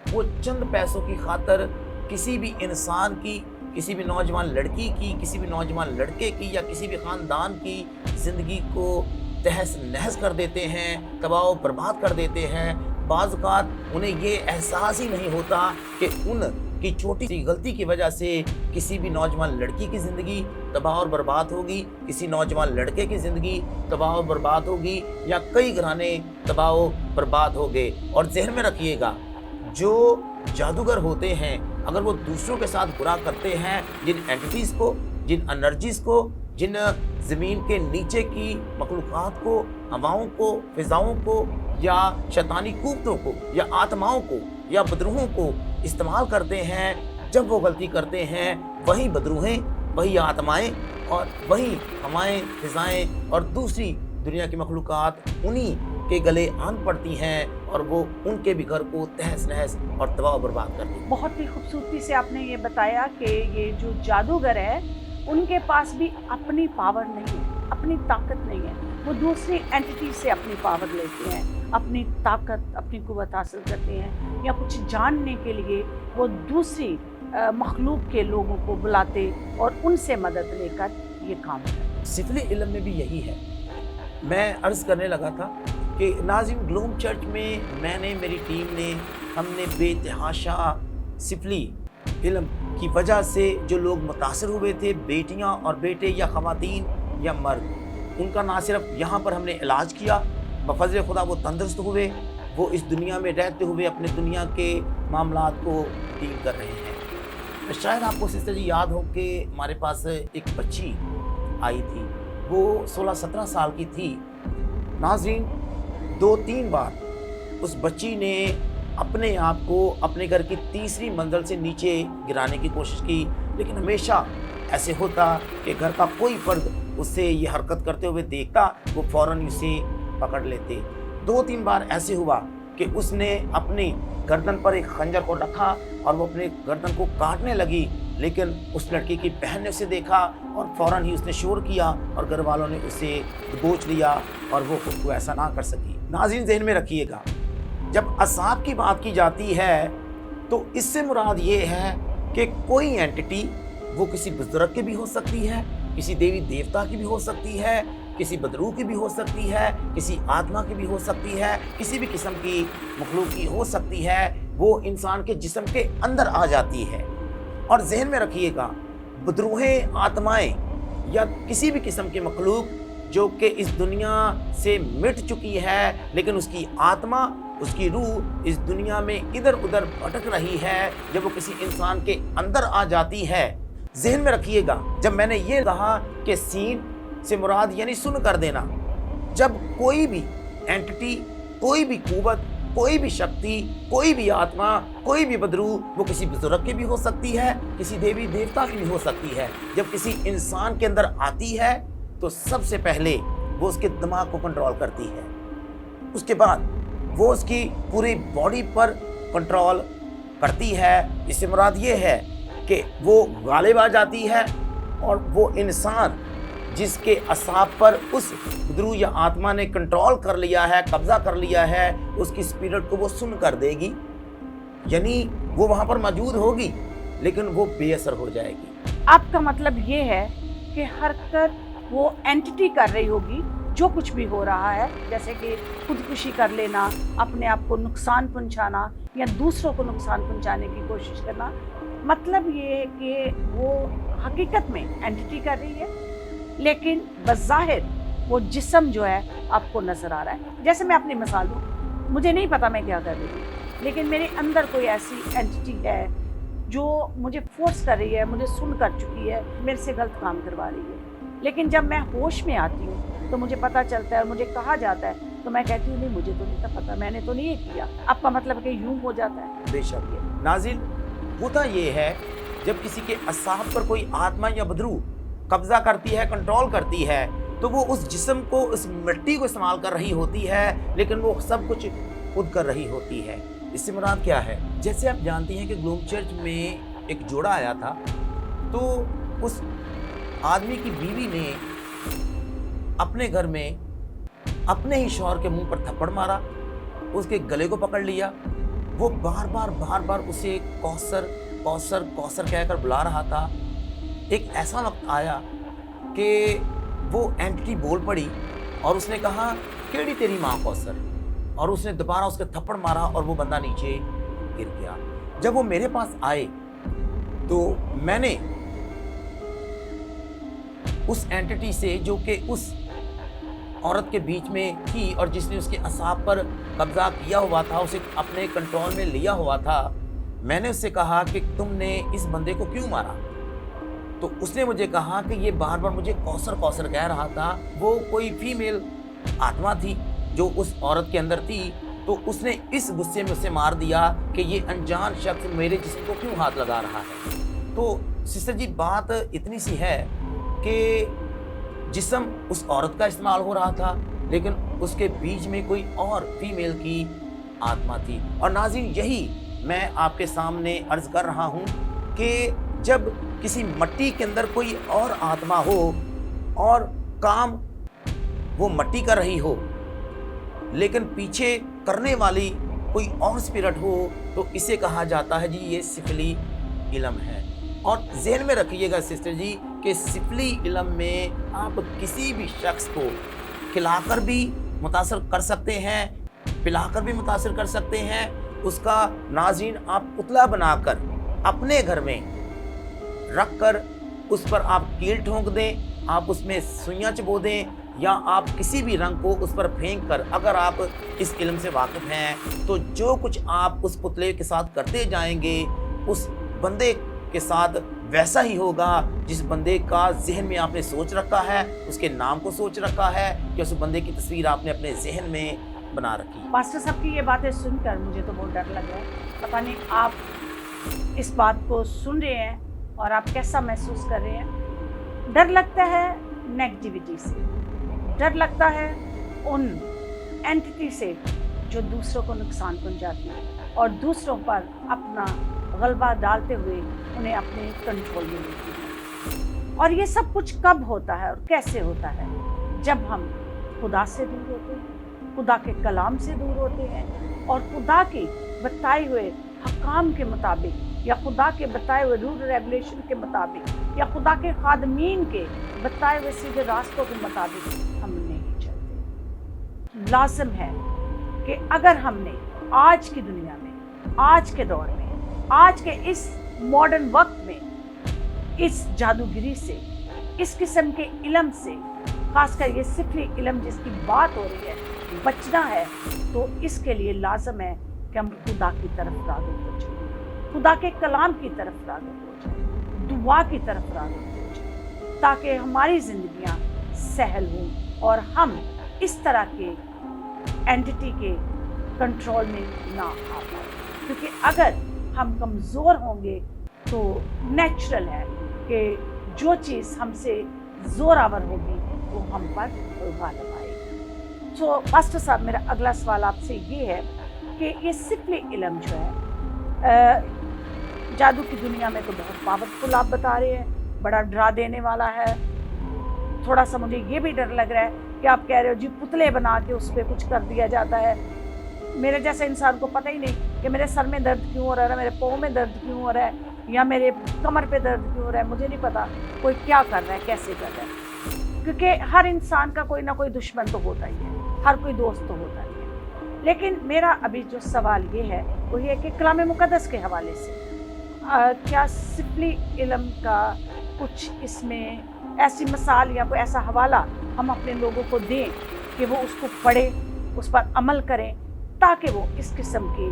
वो चंद पैसों की खातर किसी भी इंसान की, किसी भी नौजवान लड़की की, किसी भी नौजवान लड़के की या किसी भी ख़ानदान की ज़िंदगी को तहस नहस कर देते हैं, तबाह बर्बाद कर देते हैं। बाज़ औक़ात उन्हें ये एहसास ही नहीं होता कि उनकी छोटी सी गलती की वजह से किसी भी नौजवान लड़की की ज़िंदगी तबाह और बर्बाद होगी, किसी नौजवान लड़के की ज़िंदगी तबाह और बर्बाद होगी या कई घराने तबाह और बर्बाद हो गए। और जहन में रखिएगा, जो जादूगर होते हैं अगर वो दूसरों के साथ बुरा करते हैं, जिन एंटिटीज़ को, जिन एनर्जीज़ को, जिन ज़मीन के नीचे की मखलूक़ात को, हवाओं को, फ़िज़ाओं को या शैतानी कुव्वतों को या आत्माओं को या बदरूहों को इस्तेमाल करते हैं, जब वो गलती करते हैं वही बदरूहें, वही आत्माएं और वही हवाएं, फ़िज़ाएं और दूसरी दुनिया की मखलूक़ात उन्हीं के गले आन पड़ती हैं और वो उनके भी घर को तहस नहस और तबाह बर्बाद करती हैं। बहुत ही खूबसूरती से आपने ये बताया कि ये जो जादूगर है उनके पास भी अपनी पावर नहीं है, अपनी ताकत नहीं है। वो दूसरी एंटिटी से अपनी पावर लेते हैं, अपनी ताकत, अपनी कुव्वत हासिल करते हैं या कुछ जानने के लिए वो दूसरी मखलूक के लोगों को बुलाते और उनसे मदद लेकर ये काम करते। सिफली इल्म में भी यही है। मैं अर्ज़ करने लगा था कि नाज़िम ग्लोम चर्च में मैंने, मेरी टीम ने, हमने बेतहाशा सिफली इल्म की वजह से जो लोग मुतासर हुए थे, बेटियां और बेटे या ख़वातीन या मर्द, उनका ना सिर्फ यहाँ पर हमने इलाज किया, बफ़ज़्ल खुदा वो तंदुरुस्त हुए, वो इस दुनिया में रहते हुए अपने दुनिया के मामलात को डील कर रहे हैं। शायद आपको सिस्टर जी याद हो कि हमारे पास एक बच्ची आई थी, वो 16-17 साल की थी। नाज़रीन, 2-3 बार उस बच्ची ने अपने आप को अपने घर की तीसरी मंजिल से नीचे गिराने की कोशिश की, लेकिन हमेशा ऐसे होता कि घर का कोई फर्द उससे ये हरकत करते हुए देखता, वो फ़ौरन उसे पकड़ लेते। 2-3 बार ऐसे हुआ कि उसने अपनी गर्दन पर एक खंजर को रखा और वो अपने गर्दन को काटने लगी, लेकिन उस लड़की की बहन ने उसे देखा और फ़ौरन ही उसने शोर किया और घर वालों ने उसे दबोच लिया और वो खुद को ऐसा ना कर सकी। नाज़रीन, ज़हन में रखिएगा, जब असाब की बात की जाती है तो इससे मुराद ये है कि कोई एंटिटी, वो किसी बुजुर्ग की भी हो सकती है, किसी देवी देवता की भी हो सकती है, किसी बदरू की भी हो सकती है, किसी आत्मा की भी हो सकती है, किसी भी किस्म की मखलूक की हो सकती है, वो इंसान के जिस्म के अंदर आ जाती है। और जहन में रखिएगा, बदरूहें, आत्माएं या किसी भी किस्म की मखलूक जो कि इस दुनिया से मिट चुकी है, लेकिन उसकी आत्मा, उसकी रूह इस दुनिया में इधर उधर भटक रही है, जब वो किसी इंसान के अंदर आ जाती है। जहन में रखिएगा, जब मैंने ये कहा कि सीन से मुराद यानी सुन कर देना, जब कोई भी एंटिटी, कोई भी कुव्वत, कोई भी शक्ति, कोई भी आत्मा, कोई भी बदरू, वो किसी बुजुर्ग की भी हो सकती है, किसी देवी देवता की भी हो सकती है, जब किसी इंसान के अंदर आती है तो सबसे पहले वो उसके दिमाग को कंट्रोल करती है, उसके बाद वो उसकी पूरी बॉडी पर कंट्रोल करती है। इससे मुराद ये है कि वो गालिब आ जाती है और वो इंसान जिसके असाब पर उस बदरू या आत्मा ने कंट्रोल कर लिया है, कब्जा कर लिया है, उसकी स्पिरिट को वो सुन कर देगी, यानी वो वहाँ पर मौजूद होगी लेकिन वो बेअसर हो जाएगी। आपका मतलब ये है कि हरकत वो एंटिटी कर रही होगी, जो कुछ भी हो रहा है, जैसे कि खुदकुशी कर लेना, अपने आप को नुकसान पहुंचाना या दूसरों को नुकसान पहुंचाने की कोशिश करना, मतलब ये है कि वो हकीकत में एंटिटी कर रही है, लेकिन बज़ाहिर वो जिस्म जो है आपको नज़र आ रहा है। जैसे मैं अपनी मिसाल दूँ, मुझे नहीं पता मैं क्या कर रही हूँ, लेकिन मेरे अंदर कोई ऐसी एंटिटी है जो मुझे फोर्स कर रही है, मुझे सुन कर चुकी है, मेरे से गलत काम करवा रही है। लेकिन जब मैं होश में आती हूँ तो मुझे पता चलता है और मुझे कहा जाता है तो मैं कहती हूँ नहीं, मुझे तो नहीं था पता, मैंने तो नहीं ये किया। आपका मतलब कि यूँ हो जाता है? बेशक। ये नाज़िल, होता ये है जब किसी के असाब पर कोई आत्मा या बदरू कब्जा करती है, कंट्रोल करती है, तो वो उस जिस्म को, उस मिट्टी को इस्तेमाल कर रही होती है, लेकिन वो सब कुछ खुद कर रही होती है। इससे मुराद क्या है? जैसे आप जानती हैं कि ग्लोम चर्च में एक जोड़ा आया था تو اس آدمی کی بیوی نے اپنے گھر میں اپنے ہی شوہر کے منہ پر تھپڑ مارا، اس کے گلے کو پکڑ لیا. وہ بار بار اسے کوثر کوثر کوثر کہہ کر بلا رہا تھا. ایک ایسا وقت آیا کہ وہ اینٹی بول پڑی اور اس نے کہا کیڑی تیری ماں کوثر، اور اس نے دوبارہ اس کے تھپڑ مارا اور وہ بندہ نیچے گر گیا. جب وہ میرے پاس آئے تو میں نے اس اینٹی سے جو کہ اس عورت کے بیچ میں تھی اور جس نے اس کے اعصاب پر قبضہ کیا ہوا تھا، اسے اپنے کنٹرول میں لیا ہوا تھا، میں نے اس سے کہا کہ تم نے اس بندے کو کیوں مارا؟ تو اس نے مجھے کہا کہ یہ بار بار مجھے کوثر کوثر کہہ رہا تھا. وہ کوئی فیمیل آتما تھی جو اس عورت کے اندر تھی، تو اس نے اس غصے میں اسے مار دیا کہ یہ انجان شخص میرے جسم کو کیوں ہاتھ لگا رہا ہے. تو سسٹر جی بات اتنی سی ہے کہ جسم اس عورت کا استعمال ہو رہا تھا، لیکن اس کے بیچ میں کوئی اور فیمیل کی آتما تھی. اور ناظرین یہی میں آپ کے سامنے عرض کر رہا ہوں کہ جب کسی مٹی کے اندر کوئی اور آتما ہو اور کام وہ مٹی کر رہی ہو، لیکن پیچھے کرنے والی کوئی اور اسپرٹ ہو، تو اسے کہا جاتا ہے جی یہ سفلی علم ہے. اور ذہن میں رکھیے گا سسٹر جی کہ سفلی علم میں آپ کسی بھی شخص کو کھلا کر بھی متاثر کر سکتے ہیں، پلا کر بھی متاثر کر سکتے ہیں. اس کا ناظرین آپ پتلا بنا کر اپنے گھر میں رکھ کر اس پر آپ کیل ٹھونک دیں، آپ اس میں سوئیاں چبو دیں، یا آپ کسی بھی رنگ کو اس پر پھینک کر، اگر آپ اس علم سے واقف ہیں تو جو کچھ آپ اس پتلے کے ساتھ کرتے جائیں گے اس بندے کے ساتھ ویسا ہی ہوگا جس بندے کا ذہن میں آپ نے سوچ رکھا ہے، اس کے نام کو سوچ رکھا ہے، کہ اس بندے کی تصویر آپ نے اپنے ذہن میں بنا رکھی. پاسٹر صاحب کی یہ باتیں سن کر مجھے تو بہت ڈر لگ رہا ہے. پتہ نہیں آپ اس بات کو سن رہے ہیں اور آپ کیسا محسوس کر رہے ہیں. ڈر لگتا ہے نیگیٹیوٹی سے، ڈر لگتا ہے ان اینٹی سے جو دوسروں کو نقصان پہنچاتی ہے اور دوسروں پر اپنا غلبہ ڈالتے ہوئے انہیں اپنے کنٹرول میں لیتی ہے. اور یہ سب کچھ کب ہوتا ہے اور کیسے ہوتا ہے؟ جب ہم خدا سے دور ہوتے ہیں، خدا کے کلام سے دور ہوتے ہیں، اور خدا کے بتائے ہوئے حکام کے مطابق یا خدا کے بتائے ہوئے رول ریگولیشن کے مطابق یا خدا کے خادمین کے بتائے ہوئے سیدھے راستوں کے مطابق ہم نہیں چلتے. لازم ہے کہ اگر ہم نے آج کی دنیا میں، آج کے دور میں، آج کے اس ماڈرن وقت میں اس جادوگری سے، اس قسم کے علم سے، خاص کر یہ سفلی علم جس کی بات ہو رہی ہے، بچنا ہے، تو اس کے لیے لازم ہے کہ ہم خدا کی طرف راغب ہو جائیں، خدا کے کلام کی طرف راغب ہو جائیں، دعا کی طرف راغب ہو جائیں، تاکہ ہماری زندگیاں سہل ہوں اور ہم اس طرح کے اینٹی کے کنٹرول میں نہ آ پائیں. کیونکہ اگر ہم کمزور ہوں گے تو نیچرل ہے کہ جو چیز ہم سے زور آور ہوگی وہ ہم پر غالب آئے گی. سو پاسٹر صاحب میرا اگلا سوال آپ سے یہ ہے کہ یہ سفلی علم جو ہے جادو کی دنیا میں تو بہت پاورفل آپ بتا رہے ہیں، بڑا ڈرا دینے والا ہے. تھوڑا سا مجھے یہ بھی ڈر لگ رہا ہے کہ آپ کہہ رہے ہو جی پتلے بنا کے اس پہ کچھ کر دیا جاتا ہے. میرے جیسے انسان کو پتہ ہی نہیں کہ میرے سر میں درد کیوں ہو رہا ہے، میرے پاؤں میں درد کیوں ہو رہا ہے، یا میرے کمر پہ درد کیوں ہو رہا ہے. مجھے نہیں پتا کوئی کیا کر رہا ہے، کیسے کر رہا ہے، کیونکہ ہر انسان کا کوئی نہ کوئی دشمن تو ہوتا ہی ہے، ہر کوئی دوست تو ہوتا ہی ہے. لیکن میرا ابھی جو سوال یہ ہے وہ یہ کہ کلام مقدس کے حوالے سے کیا سفلی علم کا کچھ اس میں ایسی مثال یا کوئی ایسا حوالہ ہم اپنے لوگوں کو دیں کہ وہ اس کو پڑھیں، اس پر عمل کریں، تاکہ وہ اس قسم کی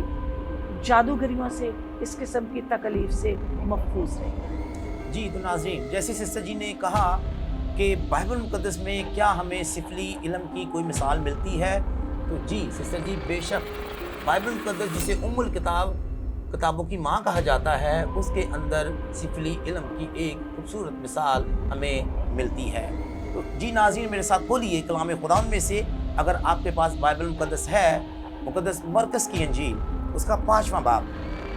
جادوگریوں سے، اس قسم کی تکلیف سے محفوظ رہیں. جی تو ناظرین، جیسے سسٹر جی نے کہا کہ بائبل مقدس میں کیا ہمیں سفلی علم کی کوئی مثال ملتی ہے، تو جی سسٹر جی بے شک بائبل مقدس جسے ام الکتاب، کتابوں کی ماں کہا جاتا ہے، اس کے اندر سفلی علم کی ایک خوبصورت مثال ہمیں ملتی ہے. تو جی ناظرین میرے ساتھ کھولیے کلام خدا میں سے، اگر آپ کے پاس بائبل مقدس ہے، مقدس مرکز کی انجیل اس کا 5واں باب،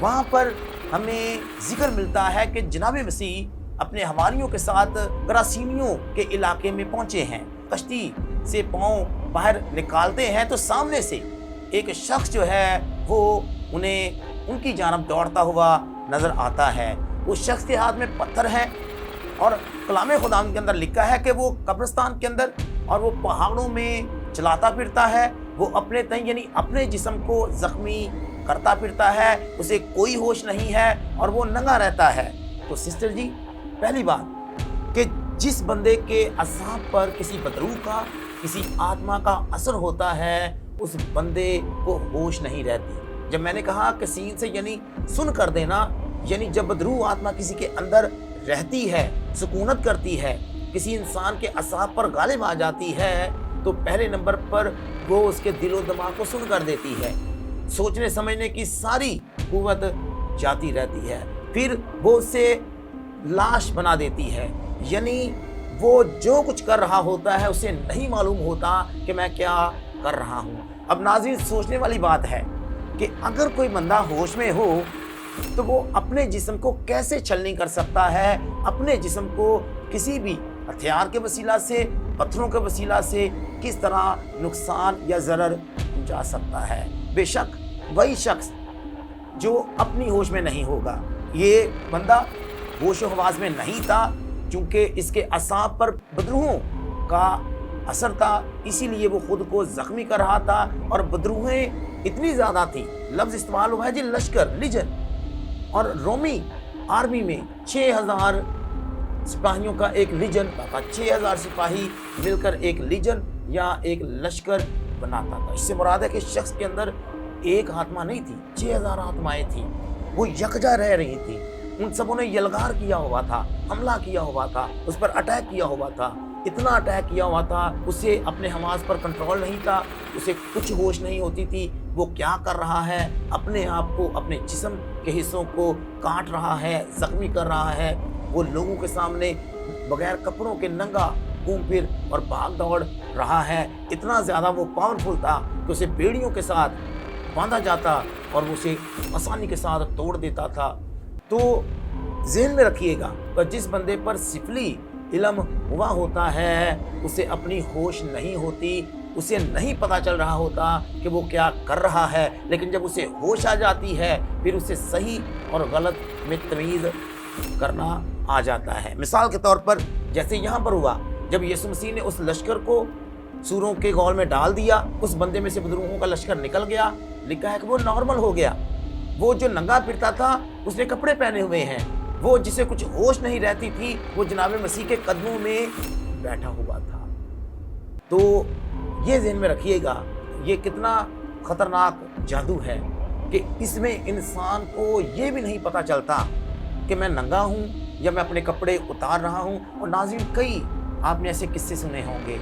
وہاں پر ہمیں ذکر ملتا ہے کہ جناب مسیح اپنے ہواریوں کے ساتھ گراسینیوں کے علاقے میں پہنچے ہیں۔ کشتی سے پاؤں باہر نکالتے ہیں تو سامنے سے ایک شخص جو ہے وہ انہیں ان کی جانب دوڑتا ہوا نظر آتا ہے۔ اس شخص کے ہاتھ میں پتھر ہے اور کلام خدا کے اندر لکھا ہے کہ وہ قبرستان کے اندر اور وہ پہاڑوں میں چلاتا پھرتا ہے، وہ اپنے تئیں یعنی اپنے جسم کو زخمی کرتا پھرتا ہے، اسے کوئی ہوش نہیں ہے اور وہ ننگا رہتا ہے۔ تو سسٹر جی، پہلی بات کہ جس بندے کے اعصاب پر کسی بدروح کا، کسی آتما کا اثر ہوتا ہے، اس بندے کو ہوش نہیں رہتی۔ جب میں نے کہا کہ سین سے یعنی سن کر دینا، یعنی جب بدروح آتما کسی کے اندر رہتی ہے، سکونت کرتی ہے، کسی انسان کے اعصاب پر غالب آ جاتی ہے، تو پہلے نمبر پر وہ اس کے دل و دماغ کو سن کر دیتی ہے، سوچنے سمجھنے کی ساری قوت جاتی رہتی ہے، پھر وہ اسے لاش بنا دیتی ہے، یعنی وہ جو کچھ کر رہا ہوتا ہے اسے نہیں معلوم ہوتا کہ میں کیا کر رہا ہوں۔ اب ناظرین، سوچنے والی بات ہے کہ اگر کوئی بندہ ہوش میں ہو تو وہ اپنے جسم کو کیسے چھلنی کر سکتا ہے، اپنے جسم کو کسی بھی ہتھیار کے وسیلہ سے، پتھروں کے وسیلہ سے کس طرح نقصان یا ضرر پہنچا سکتا ہے۔ بے شک وہی شخص جو اپنی ہوش میں نہیں ہوگا، یہ بندہ ہوش و حواس میں نہیں تھا، چونکہ اس کے اعصاب پر بدروحوں کا اثر تھا، اسی لیے وہ خود کو زخمی کر رہا تھا، اور بدروہیں اتنی زیادہ تھی، لفظ استعمال ہوا ہے جی لشکر، لیجن، اور رومی آرمی میں 6000 سپاہیوں کا ایک لیجن تھا، 6000 سپاہی مل کر ایک لیجن یا ایک لشکر بناتا تھا۔ اس سے مراد ہے کہ شخص کے اندر ایک آتما نہیں تھی، 6000 آتمائیں تھیں، وہ یکجا رہ رہی تھی، ان سبوں نے یلغار کیا ہوا تھا، حملہ کیا ہوا تھا، اس پر اٹیک کیا ہوا تھا، اتنا اٹیک کیا ہوا تھا، اسے اپنے حواس پر کنٹرول نہیں تھا، اسے کچھ ہوش نہیں ہوتی تھی، وہ کیا کر رہا ہے، اپنے آپ کو، اپنے جسم کے حصوں کو کاٹ رہا ہے، زخمی کر رہا ہے، وہ لوگوں کے سامنے بغیر کپڑوں کے ننگا گھوم پھر اور بھاگ دوڑ رہا ہے۔ اتنا زیادہ وہ پاورفل تھا کہ اسے بیڑیوں کے ساتھ باندھا جاتا اور وہ اسے آسانی کے ساتھ توڑ دیتا تھا۔ تو ذہن میں رکھیے گا کہ جس بندے پر سفلی علم ہوا ہوتا ہے اسے اپنی ہوش نہیں ہوتی، اسے نہیں پتہ چل رہا ہوتا کہ وہ کیا کر رہا ہے، لیکن جب اسے ہوش آ جاتی ہے پھر اسے صحیح اور غلط میں تمیز کرنا آ جاتا ہے۔ مثال کے طور پر جیسے یہاں پر ہوا، جب یسوع مسیح نے اس لشکر کو سوروں کے گول میں ڈال دیا، اس بندے میں سے بدروحوں کا لشکر نکل گیا، لکھا ہے کہ وہ نارمل ہو گیا۔ وہ جو ننگا پھرتا تھا اس نے کپڑے پہنے ہوئے ہیں، وہ جسے کچھ ہوش نہیں رہتی تھی وہ جناب مسیح کے قدموں میں بیٹھا ہوا تھا۔ تو یہ ذہن میں رکھیے گا یہ کتنا خطرناک جادو ہے کہ اس میں انسان کو یہ بھی نہیں پتہ چلتا کہ میں ننگا ہوں یا میں اپنے کپڑے اتار رہا ہوں۔ اور ناظرین، کئی آپ نے ایسے قصے سنے ہوں گے،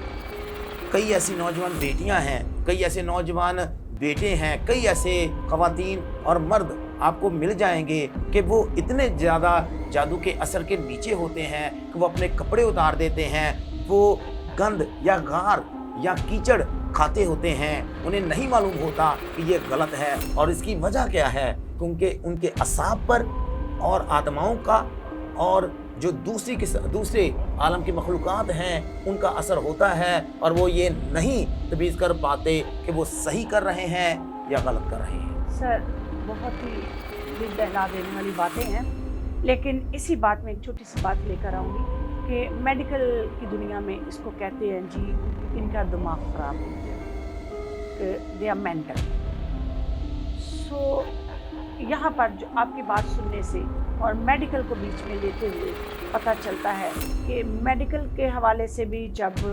کئی ایسی نوجوان بیٹیاں ہیں، کئی ایسے نوجوان بیٹے ہیں، کئی ایسے خواتین اور مرد آپ کو مل جائیں گے کہ وہ اتنے زیادہ جادو کے اثر کے نیچے ہوتے ہیں کہ وہ اپنے کپڑے اتار دیتے ہیں، وہ گند یا غار یا کیچڑ کھاتے ہوتے ہیں، انہیں نہیں معلوم ہوتا کہ یہ غلط ہے، اور اس کی وجہ کیا ہے؟ کیونکہ ان کے اعصاب پر اور آتماؤں کا اور جو دوسرے عالم کی مخلوقات ہیں ان کا اثر ہوتا ہے، اور وہ یہ نہیں تمیز کر پاتے کہ وہ صحیح کر رہے ہیں یا غلط کر رہے ہیں۔ سر، بہت ہی دل دہلا دینے والی باتیں ہیں، لیکن اسی بات میں ایک چھوٹی سی بات لے کر آؤں گی کہ میڈیکل کی دنیا میں اس کو کہتے ہیں جی ان کا دماغ خراب ہو گیا، دے آر مینٹل۔ سو یہاں پر جو آپ کی بات سننے سے اور میڈیکل کو بیچ میں لیتے ہوئے پتہ چلتا ہے کہ میڈیکل کے حوالے سے بھی جب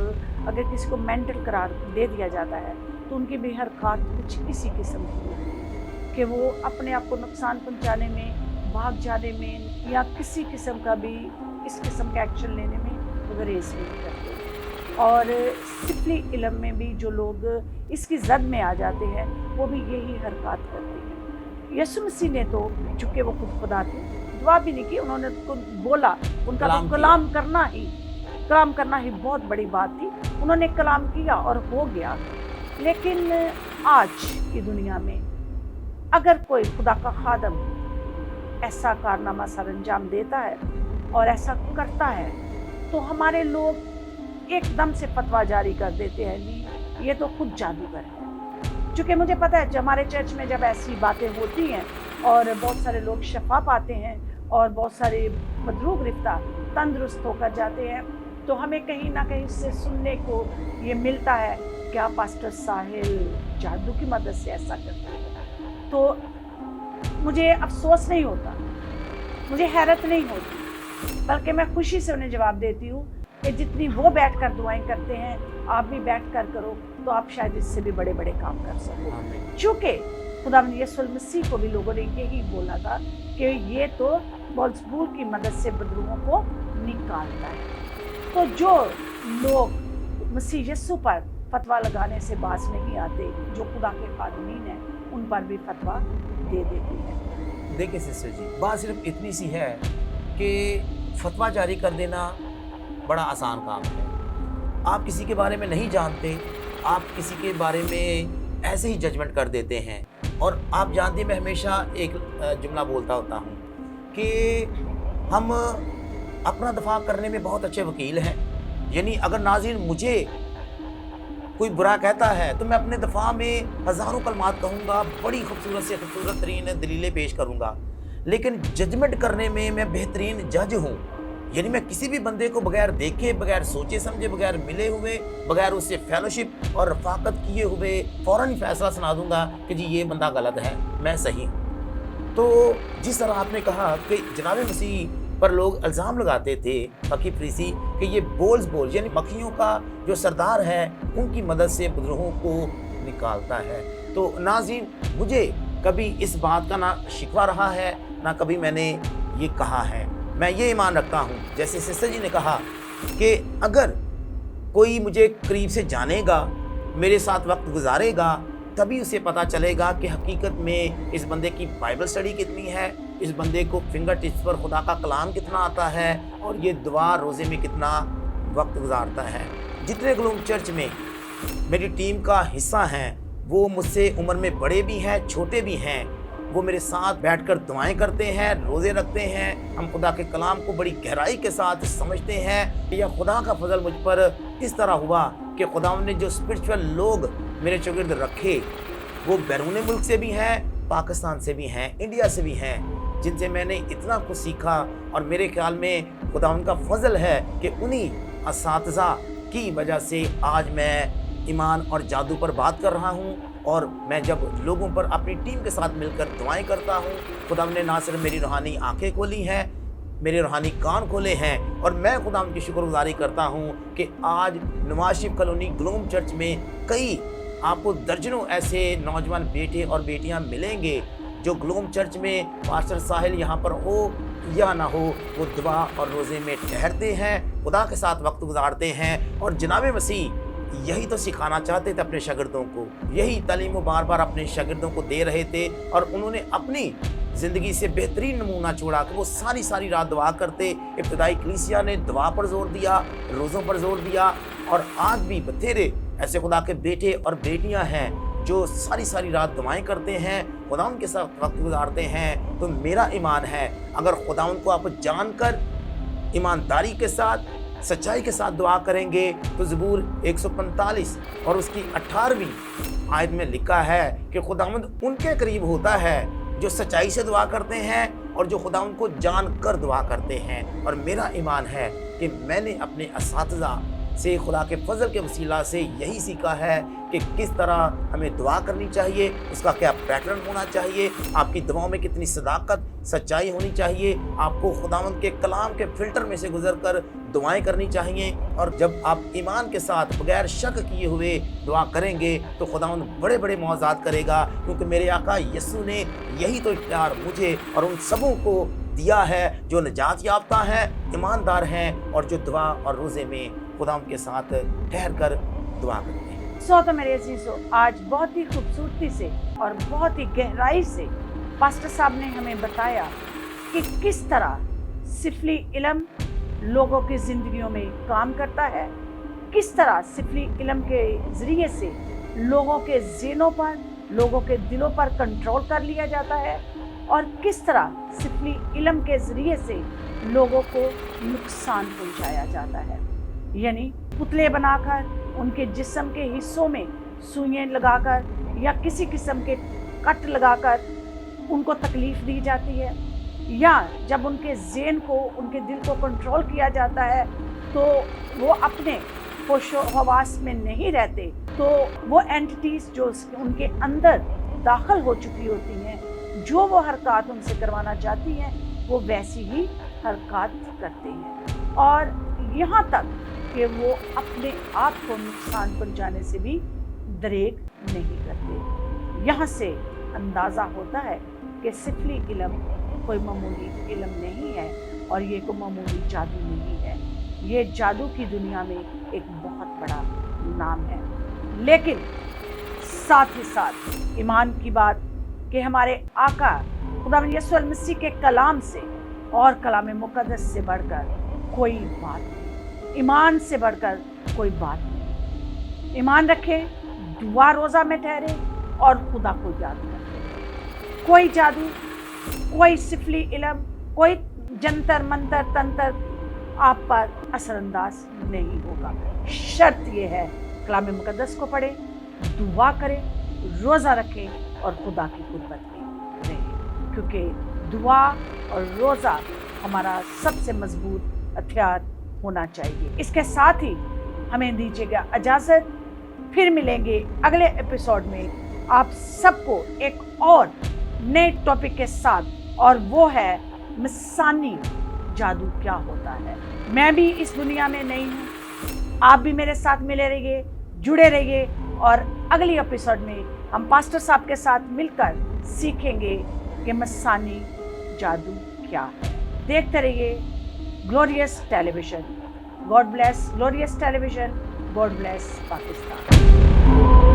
اگر کسی کو مینٹل قرار دے دیا جاتا ہے تو ان کی بھی حرکات کچھ اسی قسم کی ہوتی ہے کہ وہ اپنے آپ کو نقصان پہنچانے میں، بھاگ جانے میں یا کسی قسم کا بھی اس قسم کا ایکشن لینے میں گریز نہیں کرتے۔ اور سفلی علم میں بھی جو لوگ اس کی زد میں آ جاتے ہیں وہ بھی یہی حرکات کرتے ہیں۔ یسوع مسیح نے تو، چونکہ وہ خود خدا تھے، دعا بھی نہیں کی، انہوں نے تو بولا، ان کا تو کلام کرنا ہی بہت بڑی بات تھی، انہوں نے کلام کیا اور ہو گیا۔ لیکن آج کی دنیا میں اگر کوئی خدا کا خادم ایسا کارنامہ سر انجام دیتا ہے और ऐसा करता है तो हमारे लोग एकदम से फतवा जारी कर देते हैं, नहीं ये तो खुद जादूगर है। क्योंकि मुझे पता है हमारे चर्च में जब ऐसी बातें होती हैं और बहुत सारे लोग शफा पाते हैं और बहुत सारे मदरूग रिफ्ता तंदुरुस्त होकर जाते हैं, तो हमें कहीं ना कहीं से सुनने को ये मिलता है, क्या पास्टर साहिल जादू की मदद से ऐसा करते हैं। तो मुझे अफसोस नहीं होता, मुझे हैरत नहीं होती, बल्कि मैं खुशी से उन्हें जवाब देती हूँ कि जितनी वो बैठ कर दुआएं करते हैं आप भी बैठ कर करो, तो आप शायद इससे भी बड़े बड़े काम कर सको। चूँकि खुदावंद यीशु मसीह को भी लोगों ने यही बोला था कि ये तो बेल्ज़ेबूल की मदद से बदरूहों को निकालता है। तो जो लोग मसीह यीशु पर फतवा लगाने से बाज नहीं आते, जो खुदा के खादमीन हैं, उन पर भी फतवा दे देती है। देखिए सिस्टर जी, बात सिर्फ इतनी सी है कि फतवा जारी कर देना बड़ा आसान काम है। आप किसी के बारे में नहीं जानते, आप किसी के बारे में ऐसे ही जजमेंट कर देते हैं। और आप जानते हैं मैं हमेशा एक जुमला बोलता होता हूँ कि हम अपना दफा करने में बहुत अच्छे वकील हैं। यानी अगर नाज़रीन मुझे कोई बुरा कहता है तो मैं अपने दफा में हज़ारों कलमात कहूँगा, बड़ी खूबसूरत से खूबसूरत तरीन दलीलें पेश करूँगा, लेकिन जजमेंट करने में मैं बेहतरीन जज हूँ। यानी मैं किसी भी बंदे को बगैर देखे, बगैर सोचे समझे, बगैर मिले हुए, बगैर उससे फेलोशिप और रफाकत किए हुए फ़ौरन ही फैसला सुना दूंगा कि जी ये बंदा गलत है, मैं सही हूँ। तो जिस तरह आपने कहा कि जनाब मसीह पर लोग इल्ज़ाम लगाते थे फकी फरीसी कि ये बोल यानी मक्खियों का जो सरदार है उनकी मदद से बदरूहों को निकालता है। तो नाज़रीन, मुझे कभी इस बात का ना शिकवा रहा है, ना कभी मैंने ये कहा है। मैं ये ईमान रखता हूँ, जैसे सिस्टर जी ने कहा कि अगर कोई मुझे करीब से जानेगा, मेरे साथ वक्त गुजारेगा, तभी उसे पता चलेगा कि हकीकत में इस बंदे की बाइबल स्टडी कितनी है, इस बंदे को फिंगर टिप्स पर खुदा का कलाम कितना आता है और ये दुआ रोज़े में कितना वक्त गुजारता है। जितने ग्लोम चर्च में मेरी टीम का हिस्सा हैं, वो मुझसे उम्र में बड़े भी हैं, छोटे भी हैं, वो मेरे साथ बैठकर दुआएं करते हैं, रोज़े रखते हैं। हम खुदा के कलाम को बड़ी गहराई के साथ समझते हैं। यह खुदा का फजल मुझ पर इस तरह हुआ कि खुदा ने जो स्पिरिचुअल लोग मेरे चौगिर्द रखे, वो बैरून मुल्क से भी हैं, पाकिस्तान से भी हैं, इंडिया से भी हैं, जिनसे मैंने इतना कुछ सीखा। और मेरे ख्याल में खुदा उनका फजल है कि उन्हीं असातिज़ा की वजह से आज मैं ईमान और जादू पर बात कर रहा हूँ। और मैं जब लोगों पर अपनी टीम के साथ मिलकर दुआएं करता हूँ, खुदा ने ना सिर्फ मेरी रूहानी आंखें खोली हैं, मेरे रूहानी कान खोले हैं। और मैं खुदा की शुक्रगुजारी करता हूँ कि आज नवाज शरीफ कॉलोनी ग्लोम चर्च में कई आपको दर्जनों ऐसे नौजवान बेटे और बेटियाँ मिलेंगे जो ग्लोम चर्च में पास्टर साहिल यहाँ पर हो या ना हो, वो दुआ और रोज़े में ठहरते हैं, खुदा के साथ वक्त गुजारते हैं। और जनाब मसीह यही तो सिखाना चाहते थे अपने शागिर्दों को, यही तालीम बार बार अपने शागिर्दों को दे रहे थे। और उन्होंने अपनी ज़िंदगी से बेहतरीन नमूना छोड़ा कि वो सारी रात दुआ करते। इब्तदाई कलीसिया ने दुआ पर जोर दिया, रोज़ों पर जोर दिया। और आज भी बथेरे ऐसे खुदा के बेटे और बेटियां हैं जो सारी रात दुआएं करते हैं, खुदा उनके साथ वक्त गुजारते हैं। तो मेरा ईमान है, अगर खुदा उनको आप जानकर ईमानदारी के साथ, सच्चाई के साथ दुआ करेंगे, तो ज़बूर 145 और उसकी 18वीं आयत में लिखा है कि खुदावंद उनके करीब होता है जो सच्चाई से दुआ करते हैं और जो खुदा उनको जान कर दुआ करते हैं। और मेरा ईमान है कि मैंने अपने असातिज़ा से खुदा के फजल के वसीला से यही सीखा है कि किस तरह हमें दुआ करनी चाहिए, उसका क्या पैटर्न होना चाहिए, आपकी दुआओं में कितनी सदाकत, सच्चाई होनी चाहिए, आपको खुदावंद के कलाम के फ़िल्टर में से गुजरकर दुआएं करनी चाहिए। और जब आप ईमान के साथ बगैर शक किए हुए दुआ करेंगे तो खुदावंद बड़े बड़े मौज़ात करेगा, क्योंकि मेरे आका यीशु ने यही तो इख्तियार मुझे और उन सबों को दिया है जो निजात याफ्ता हैं, ईमानदार हैं और जो दुआ और रोज़े में खुदा के साथ ठहर कर दुआ करते हैं। तो मेरे अजीजों, आज बहुत ही खूबसूरती से और बहुत ही गहराई से पास्टर साहब ने हमें बताया कि किस तरह सिफली इल्म लोगों की ज़िंदगियों में काम करता है, किस तरह सिफली इल्म के ज़रिए से लोगों के ज़हनों पर, लोगों के दिलों पर कंट्रोल कर लिया जाता है, और किस तरह सिफली इल्म के ज़रिए से लोगों को नुकसान पहुंचाया जाता है, यानी पुतले बनाकर उनके जिस्म के हिस्सों में सुइयां लगाकर या किसी किस्म के कट लगाकर उनको तकलीफ दी जाती है, या जब उनके ज़हन को, उनके दिल को कंट्रोल किया जाता है तो वो अपने होशो हवास में नहीं रहते, तो वो एंटिटीज़ जो उनके अंदर दाखिल हो चुकी होती हैं, जो वो हरकत उनसे करवाना चाहती हैं वो वैसी ही हरकत करते हैं, और यहाँ तक कि वो अपने आप को नुकसान पहुँचाने से भी दरेक नहीं करते। यहाँ से अंदाज़ा होता है कि सिफली इल्म कोई मामूली इल्म नहीं है और ये कोई मामूली जादू नहीं है, ये जादू की दुनिया में एक बहुत बड़ा नाम है। लेकिन साथ ही साथ ईमान की बात कि हमारे आका खुदावंद यीशु मसीह के कलाम से और कलाम मुक़द्दस से बढ़कर कोई बात नहीं, ईमान से बढ़कर कोई बात नहीं। ईमान रखें, दुआ रोज़ा में ठहरे और खुदा को याद करें। कोई जादू, कोई सिफली इल्म, कोई जंतर मंतर तंत्र आप पर असरअंदाज नहीं होगा। शर्त यह है कलाम मुक़द्दस को पढ़ें, दुआ करें, रोज़ा रखें और खुदा की कुर्बत में रहें, क्योंकि दुआ और रोज़ा हमारा सबसे मजबूत हथियार होना चाहिए। इसके साथ ही हमें दीजिएगा इजाज़त, फिर मिलेंगे अगले एपिसोड में आप सबको एक और नए टॉपिक के साथ, और वो है मिसानी जादू क्या होता है। मैं भी इस दुनिया में नहीं हूँ, आप भी मेरे साथ मिले रहिए, जुड़े रहिए, और अगली एपिसोड में हम पास्टर साहब के साथ मिलकर सीखेंगे कि मिसानी जादू क्या है। देखते रहिए glorious television. God bless glorious television, God bless Pakistan.